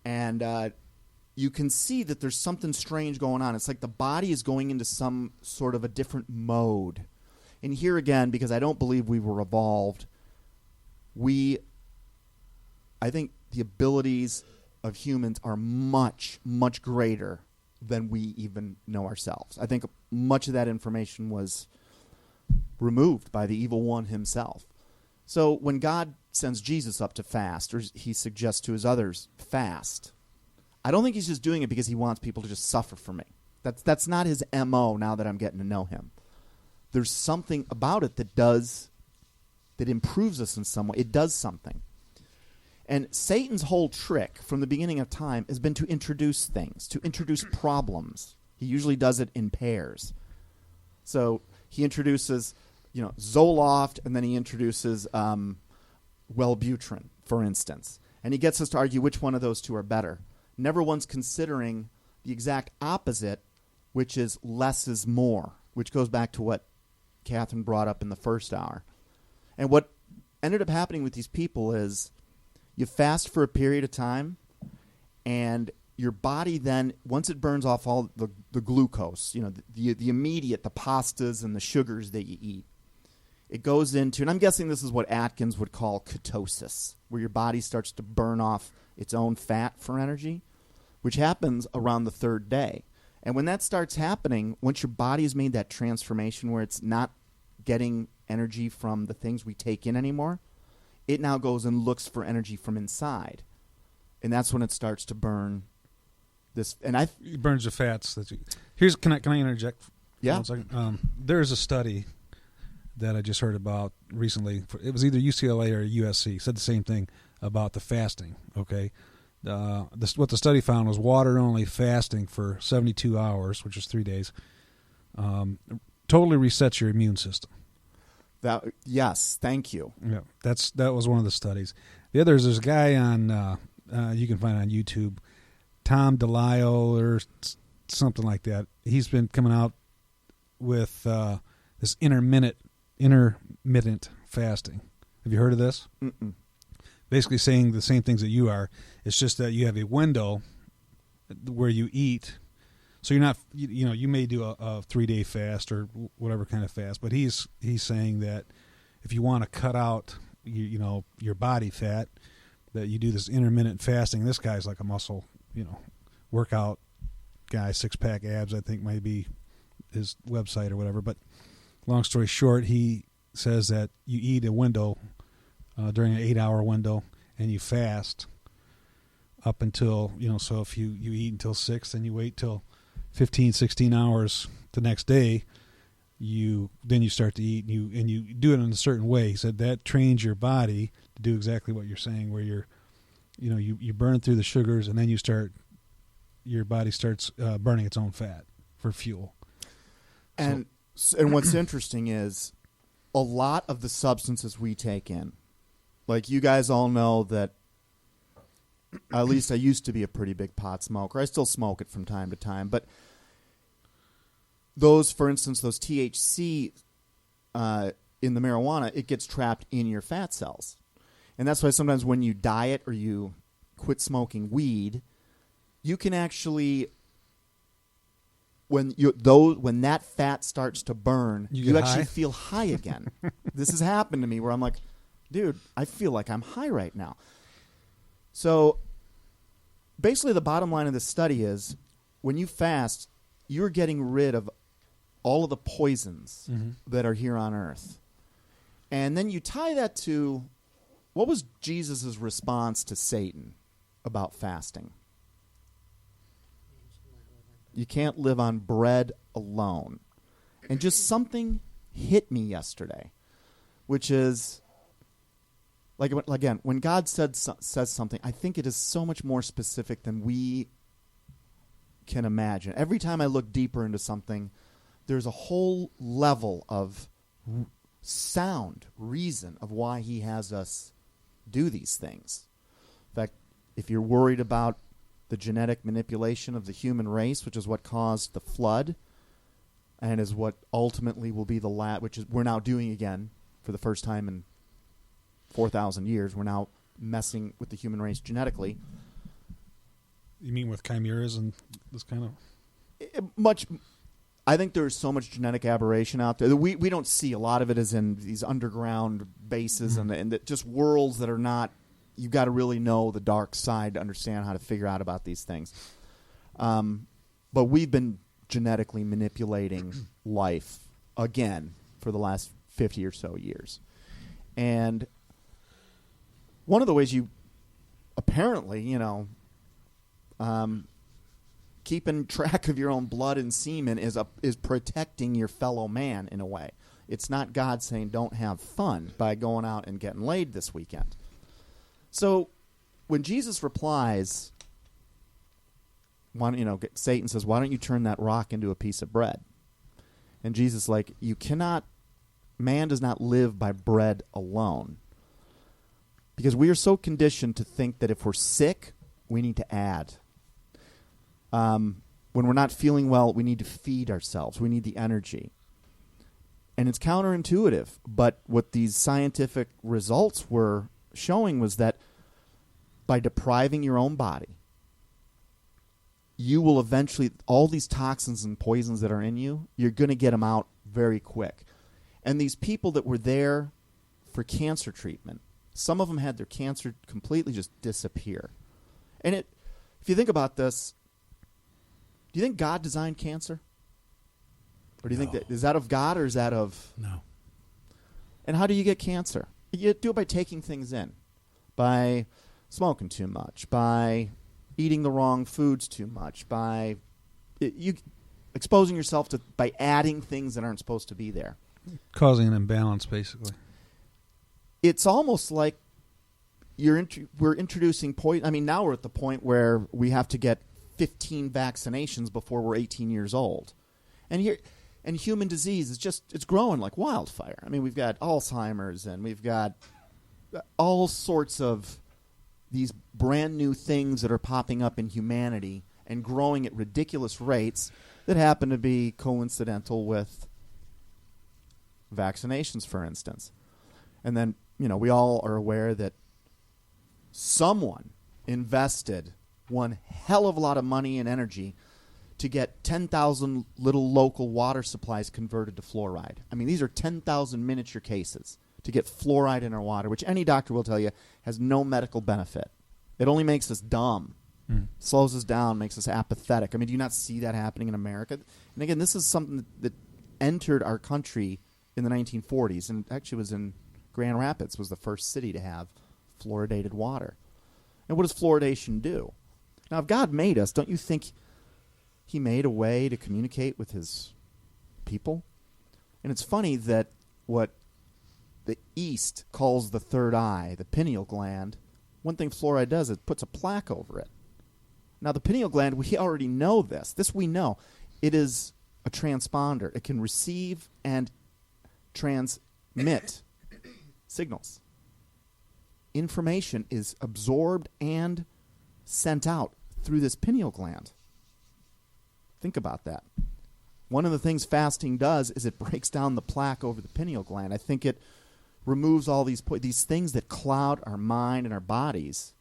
And you can see that there's something strange going on. It's like the body is going into some sort of a different mode. And here again, because I don't believe we were evolved, I think the abilities of humans are much, much greater than we even know ourselves. I think much of that information was removed by the evil one himself. So when God sends Jesus up to fast, or he suggests to his others, fast, I don't think he's just doing it because he wants people to just suffer for me. That's not his MO now that I'm getting to know him. There's something about it that improves us in some way. It does something. And Satan's whole trick from the beginning of time has been to introduce things, to introduce problems. He usually does it in pairs. So he introduces, Zoloft, and then he introduces Wellbutrin, for instance. And he gets us to argue which one of those two are better. Never once considering the exact opposite, which is less is more, which goes back to what Catherine brought up in the first hour. And what ended up happening with these people is you fast for a period of time, and your body then, once it burns off all the glucose, the immediate, the pastas and the sugars that you eat, it goes into, and I'm guessing this is what Atkins would call ketosis, where your body starts to burn off its own fat for energy, which happens around the third day. And when that starts happening, once your body has made that transformation where it's not getting energy from the things we take in anymore, it now goes and looks for energy from inside. And that's when it starts to burn this. And it burns the fats. Can I interject? Yeah. 1 second? There's a study that I just heard about recently. It was either UCLA or USC. Said the same thing about the fasting. Okay. What the study found was water-only fasting for 72 hours, which is 3 days, totally resets your immune system. Yes, thank you. Yeah, that was one of the studies. The other is there's a guy on you can find on YouTube, Tom DeLisle or something like that. He's been coming out with this intermittent fasting. Have you heard of this? Mm-mm. Basically saying the same things that you are. It's just that you have a window where you eat. So you're not, you may do a 3-day fast or whatever kind of fast, but he's saying that if you want to cut out, your body fat, that you do this intermittent fasting. This guy's like a muscle, workout guy, 6-pack abs, I think might be his website or whatever. But long story short, he says that you eat a window during an 8-hour window, and you fast up until, so if you eat until 6, then you wait till 15, 16 hours the next day, then you start to eat, and you do it in a certain way. He said that trains your body to do exactly what you're saying, where you burn through the sugars, and then your body starts burning its own fat for fuel. And what's interesting is a lot of the substances we take in, like you guys all know that, at least I used to be a pretty big pot smoker. I still smoke it from time to time. But for instance, those THC in the marijuana, it gets trapped in your fat cells. And that's why sometimes when you diet or you quit smoking weed, you can actually when that fat starts to burn, You you get actually high? feel high again. This has happened to me where I'm like, dude, I feel like I'm high right now. So basically the bottom line of this study is when you fast, you're getting rid of all of the poisons that are here on earth. And then you tie that to what was Jesus' response to Satan about fasting? You can't live on bread alone. And just something hit me yesterday, which is, like again, when God says something, I think it is so much more specific than we can imagine. Every time I look deeper into something, there's a whole level of sound reason of why he has us do these things. In fact, if you're worried about the genetic manipulation of the human race, which is what caused the flood, and is what ultimately will be which is we're now doing again for the first time in 4,000 years. We're now messing with the human race genetically. You mean with chimeras and this kind of... I think there's so much genetic aberration out there. We don't see a lot of it is in these underground bases and just worlds that are not... You've got to really know the dark side to understand how to figure out about these things. But we've been genetically manipulating life again for the last 50 or so years. And one of the ways you apparently, keeping track of your own blood and semen is protecting your fellow man in a way. It's not God saying don't have fun by going out and getting laid this weekend. So when Jesus replies, Satan says, why don't you turn that rock into a piece of bread? And Jesus is like, man does not live by bread alone. Because we are so conditioned to think that if we're sick, we need to add. When we're not feeling well, we need to feed ourselves. We need the energy. And it's counterintuitive. But what these scientific results were showing was that by depriving your own body, you will eventually, all these toxins and poisons that are in you, you're going to get them out very quick. And these people that were there for cancer treatment, some of them had their cancer completely just disappear. And if you think about this, do you think God designed cancer? Or do you think is that of God or is that of... No. And how do you get cancer? You do it by taking things in, by smoking too much, by eating the wrong foods too much, by exposing yourself to, by adding things that aren't supposed to be there. Causing an imbalance, basically. It's almost like we're introducing poison. I mean, now we're at the point where we have to get 15 vaccinations before we're 18 years old. And human disease is it's growing like wildfire. I mean, we've got Alzheimer's and we've got all sorts of these brand new things that are popping up in humanity and growing at ridiculous rates that happen to be coincidental with vaccinations, for instance. And then, we all are aware that someone invested one hell of a lot of money and energy to get 10,000 little local water supplies converted to fluoride. I mean, these are 10,000 miniature cases to get fluoride in our water, which any doctor will tell you has no medical benefit. It only makes us dumb, slows us down, makes us apathetic. I mean, do you not see that happening in America? And again, this is something that entered our country in the 1940s, and actually was in Grand Rapids, was the first city to have fluoridated water. And what does fluoridation do? Now, if God made us, don't you think he made a way to communicate with his people? And it's funny that what the East calls the third eye, the pineal gland, one thing fluoride does is it puts a plaque over it. Now, the pineal gland, we already know this. This we know. It is a transponder. It can receive and transmit signals. Information is absorbed and sent out through this pineal gland. Think about that. One of the things fasting does is it breaks down the plaque over the pineal gland. I think it removes all these things that cloud our mind and our bodies.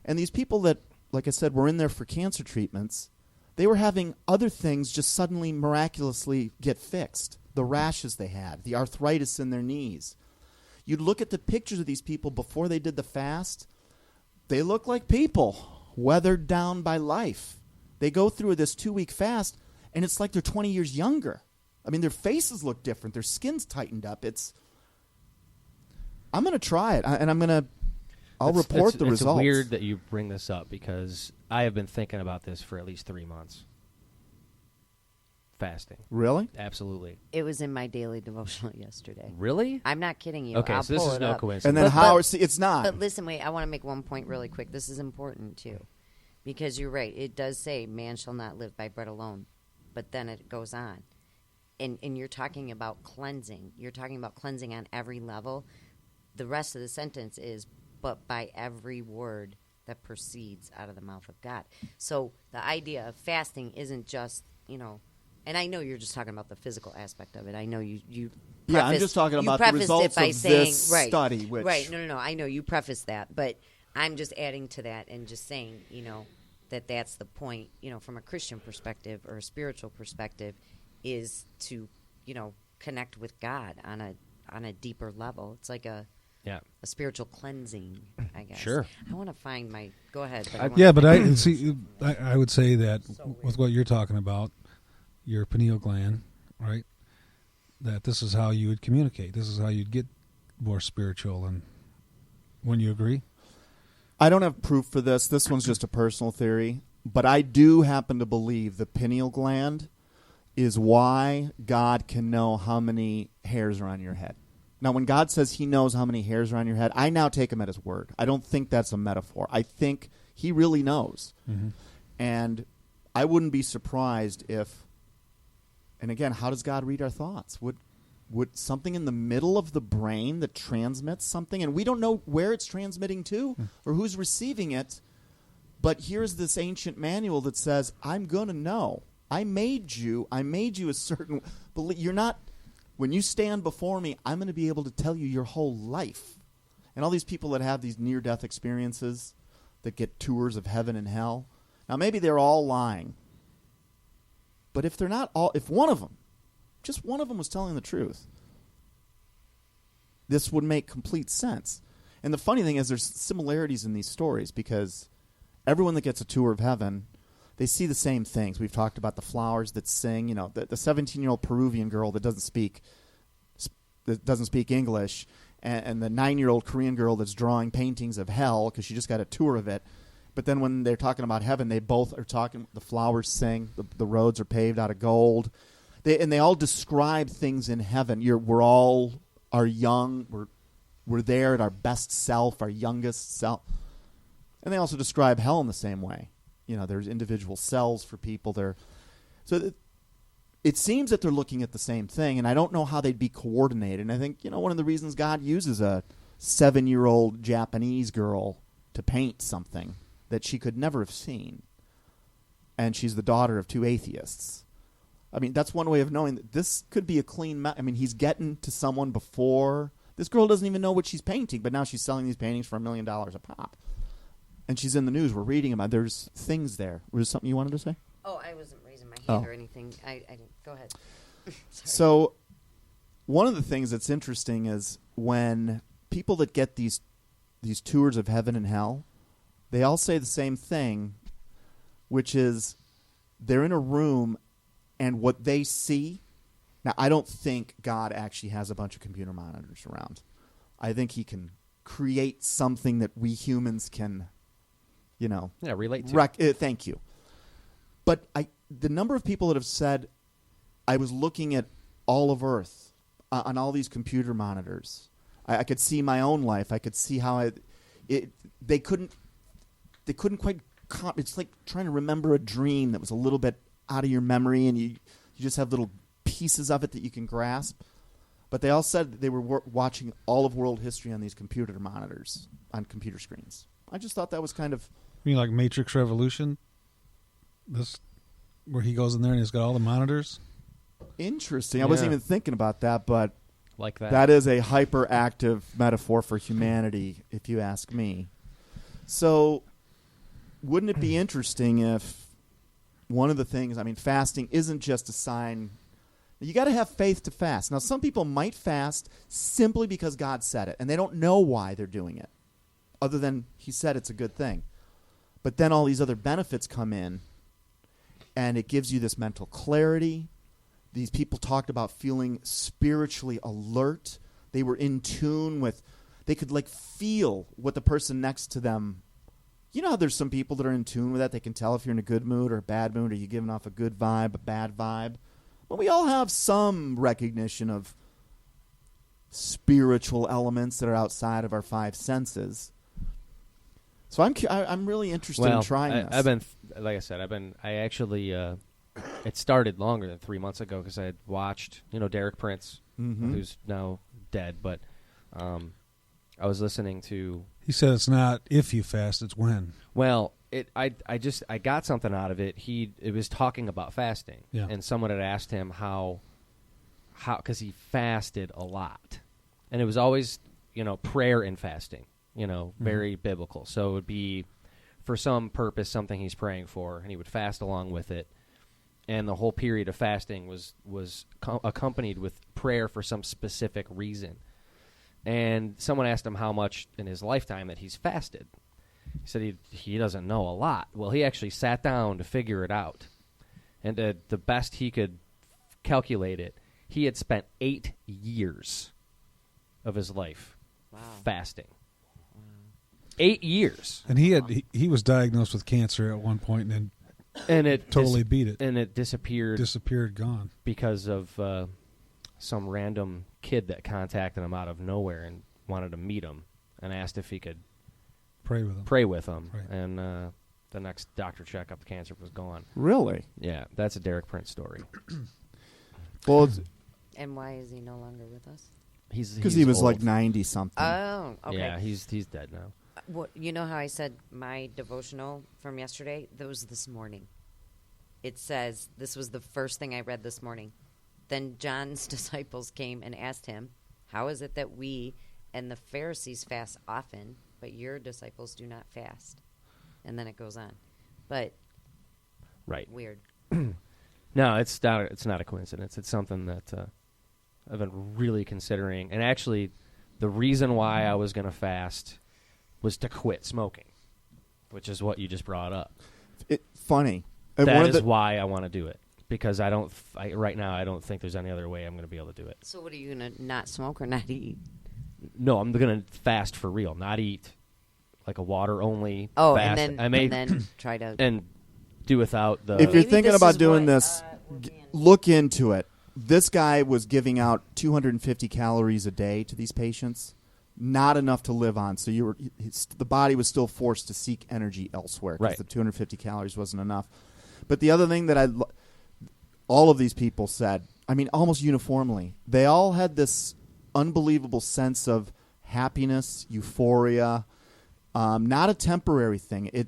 And these people that, like I said, were in there for cancer treatments, They were having other things just suddenly miraculously get fixed. The rashes they had, the arthritis in their knees. You'd look at the pictures of these people before they did the fast. They look like people weathered down by life. They go through this 2-week fast, and it's like they're 20 years younger. I mean, their faces look different. Their skin's tightened up. I'm going to try it, and I'll report the results. It's weird that you bring this up because I have been thinking about this for at least 3 months. Fasting. Really? Absolutely. It was in my daily devotional yesterday. Really? I'm not kidding you. Okay, I'll so this pull is it no up. coincidence. And then it's not. But listen, wait, I want to make one point really quick. This is important, too. Because you're right. It does say, man shall not live by bread alone. But then it goes on. And you're talking about cleansing. You're talking about cleansing on every level. The rest of the sentence is, but by every word that proceeds out of the mouth of God. So the idea of fasting isn't just, and I know you're just talking about the physical aspect of it. I know you yeah, I'm just talking about the results of this study. Which, right, no. I know you prefaced that, but I'm just adding to that and just saying, that's the point, from a Christian perspective or a spiritual perspective, is to, connect with God on a deeper level. It's like a spiritual cleansing, I guess. Sure. I want to find my. Go ahead. But I see. I would say that with what you're talking about, your pineal gland, right? That this is how you would communicate. This is how you'd get more spiritual. And when you agree, I don't have proof for this. This one's just a personal theory, but I do happen to believe the pineal gland is why God can know how many hairs are on your head. Now, when God says he knows how many hairs are on your head, I now take him at his word. I don't think that's a metaphor. I think he really knows. Mm-hmm. And I wouldn't be surprised if, and again, how does God read our thoughts? Would something in the middle of the brain that transmits something, and we don't know where it's transmitting to or who's receiving it, but here's this ancient manual that says, I'm going to know. I made you a certain, you're not, when you stand before me, I'm going to be able to tell you your whole life. And all these people that have these near-death experiences that get tours of heaven and hell, now maybe they're all lying. But if they're not all, if one of them, just one of them was telling the truth, this would make complete sense. And the funny thing is there's similarities in these stories because everyone that gets a tour of heaven, they see the same things. We've talked about the flowers that sing. The 17-year-old Peruvian girl that doesn't speak English, and the 9-year-old Korean girl that's drawing paintings of hell because she just got a tour of it. But then when they're talking about heaven, they both are talking. The flowers sing. The roads are paved out of gold. They all describe things in heaven. We're all are young. We're there at our best self, our youngest self. And they also describe hell in the same way. There's individual cells for people there. So it seems that they're looking at the same thing, and I don't know how they'd be coordinated. And I think, one of the reasons God uses a 7-year-old Japanese girl to paint something that she could never have seen, and she's the daughter of 2 atheists. I mean, that's one way of knowing that this could be a clean he's getting to someone before. This girl doesn't even know what she's painting, but now she's selling these paintings for $1 million a pop. And she's in the news. We're reading about. There's things there. Was there something you wanted to say? Oh, I wasn't raising my hand or anything. I didn't. Go ahead. So, one of the things that's interesting is when people that get these tours of heaven and hell, they all say the same thing, which is they're in a room and what they see. Now, I don't think God actually has a bunch of computer monitors around. I think he can create something that we humans can, relate to. Thank you. But the number of people that have said, I was looking at all of Earth on all these computer monitors. I could see my own life. I could see how they couldn't quite. It's like trying to remember a dream that was a little bit out of your memory, and you just have little pieces of it that you can grasp. But they all said that they were watching all of world history on these computer monitors, on computer screens. I just thought that was kind of... You mean like Matrix Revolution? This, where he goes in there and he's got all the monitors? Interesting. I wasn't even thinking about that, but like that is a hyperactive metaphor for humanity, if you ask me. So, wouldn't it be interesting if one of the things, fasting isn't just a sign. You got to have faith to fast. Now, some people might fast simply because God said it, and they don't know why they're doing it, other than he said it's a good thing. But then all these other benefits come in, and it gives you this mental clarity. These people talked about feeling spiritually alert. They were in tune with, they could feel what the person next to them. You know how there's some people that are in tune with that? They can tell if you're in a good mood or a bad mood, or you're giving off a good vibe, a bad vibe. Well, we all have some recognition of spiritual elements that are outside of our five senses. So I'm really interested in trying this. I've been, like I said, I actually, it started longer than 3 months ago because I had watched, Derek Prince, who's now dead, but I was listening to. He said it's not if you fast, it's when. Well, I got something out of it. It was talking about fasting, and someone had asked him how because he fasted a lot, and it was always prayer and fasting, very biblical. So it would be for some purpose something he's praying for, and he would fast along with it, and the whole period of fasting was accompanied with prayer for some specific reason. And someone asked him how much in his lifetime that he's fasted. He said he doesn't know a lot. Well, he actually sat down to figure it out. And the best he could calculate it, he had spent 8 years of his life fasting. 8 years. And he was diagnosed with cancer at one point and it totally beat it. And it disappeared, gone. Because of some random kid that contacted him out of nowhere and wanted to meet him and asked if he could pray with him. Right. And the next doctor checkup, the cancer was gone. Really? Yeah, that's a Derek Prince story. Well, and why is he no longer with us? Because he was old. 90 something. Oh, okay. Yeah, he's dead now. Well, you know how I said my devotional from yesterday? That was this morning. It says, this was the first thing I read this morning. Then John's disciples came and asked him, how is it that we and the Pharisees fast often, but your disciples do not fast? And then it goes on. But weird. No, it's not a coincidence. It's something that I've been really considering. And actually, the reason why I was going to fast was to quit smoking, which is what you just brought up. Funny. That is why I want to do it. Because right now I don't think there's any other way I'm going to be able to do it. So what are you going to not smoke or not eat? No, I'm going to fast for real, not eat, like a water only. Oh, fast. and then try to and do without the. If you're thinking about doing this, look into it. This guy was giving out 250 calories a day to these patients, not enough to live on. So the body was still forced to seek energy elsewhere because the 250 calories wasn't enough. But the other thing that all of these people said, almost uniformly, they all had this unbelievable sense of happiness, euphoria, not a temporary thing.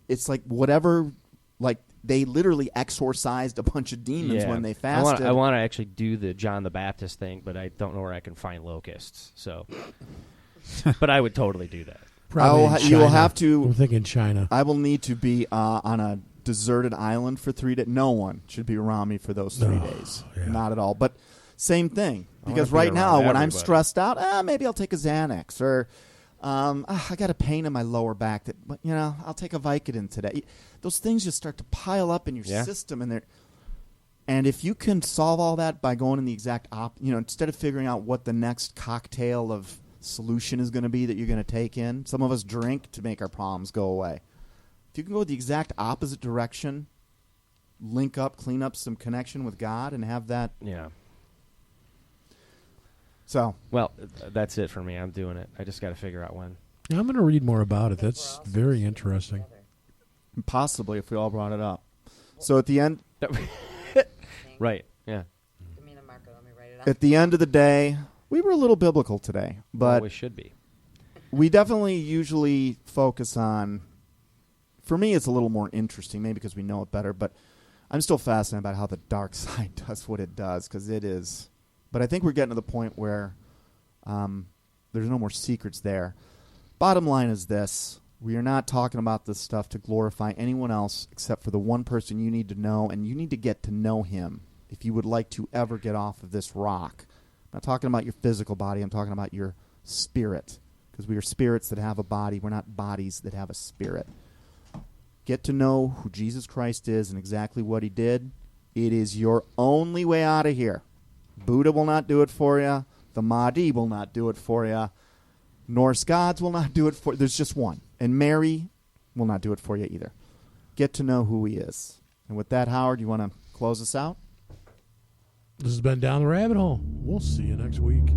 It's like whatever, like they literally exorcised a bunch of demons when they fasted. I want to actually do the John the Baptist thing, but I don't know where I can find locusts. So, but I would totally do that. You will have to. I'm thinking China. I will need to be on a deserted island for 3 days. No one should be around me for those 3 days. Yeah. Not at all. But same thing. Because right now, when I'm stressed out, maybe I'll take a Xanax or I got a pain in my lower back. I'll take a Vicodin today. Those things just start to pile up in your system, and if you can solve all that by going in the exact instead of figuring out what the next cocktail of solution is going to be that you're going to take in. Some of us drink to make our problems go away. If you can go the exact opposite direction, link up, clean up some connection with God, and have that. Yeah. So. Well, that's it for me. I'm doing it. I just got to figure out when. Yeah, I'm going to read more about it. That's very interesting. Possibly, if we all brought it up. So at the end. Right. Yeah. Give me the marker. Let me write it At the end of the day, we were a little biblical today, but we should be. We definitely usually focus on. For me, it's a little more interesting, maybe because we know it better, but I'm still fascinated about how the dark side does what it does, because it is. But I think we're getting to the point where there's no more secrets there. Bottom line is this. We are not talking about this stuff to glorify anyone else except for the one person you need to know, and you need to get to know him if you would like to ever get off of this rock. I'm not talking about your physical body. I'm talking about your spirit, because we are spirits that have a body. We're not bodies that have a spirit. Get to know who Jesus Christ is and exactly what he did. It is your only way out of here. Buddha will not do it for you. The Mahdi will not do it for you. Norse gods will not do it for you. There's just one. And Mary will not do it for you either. Get to know who he is. And with that, Howard, you want to close us out? This has been Down the Rabbit Hole. We'll see you next week.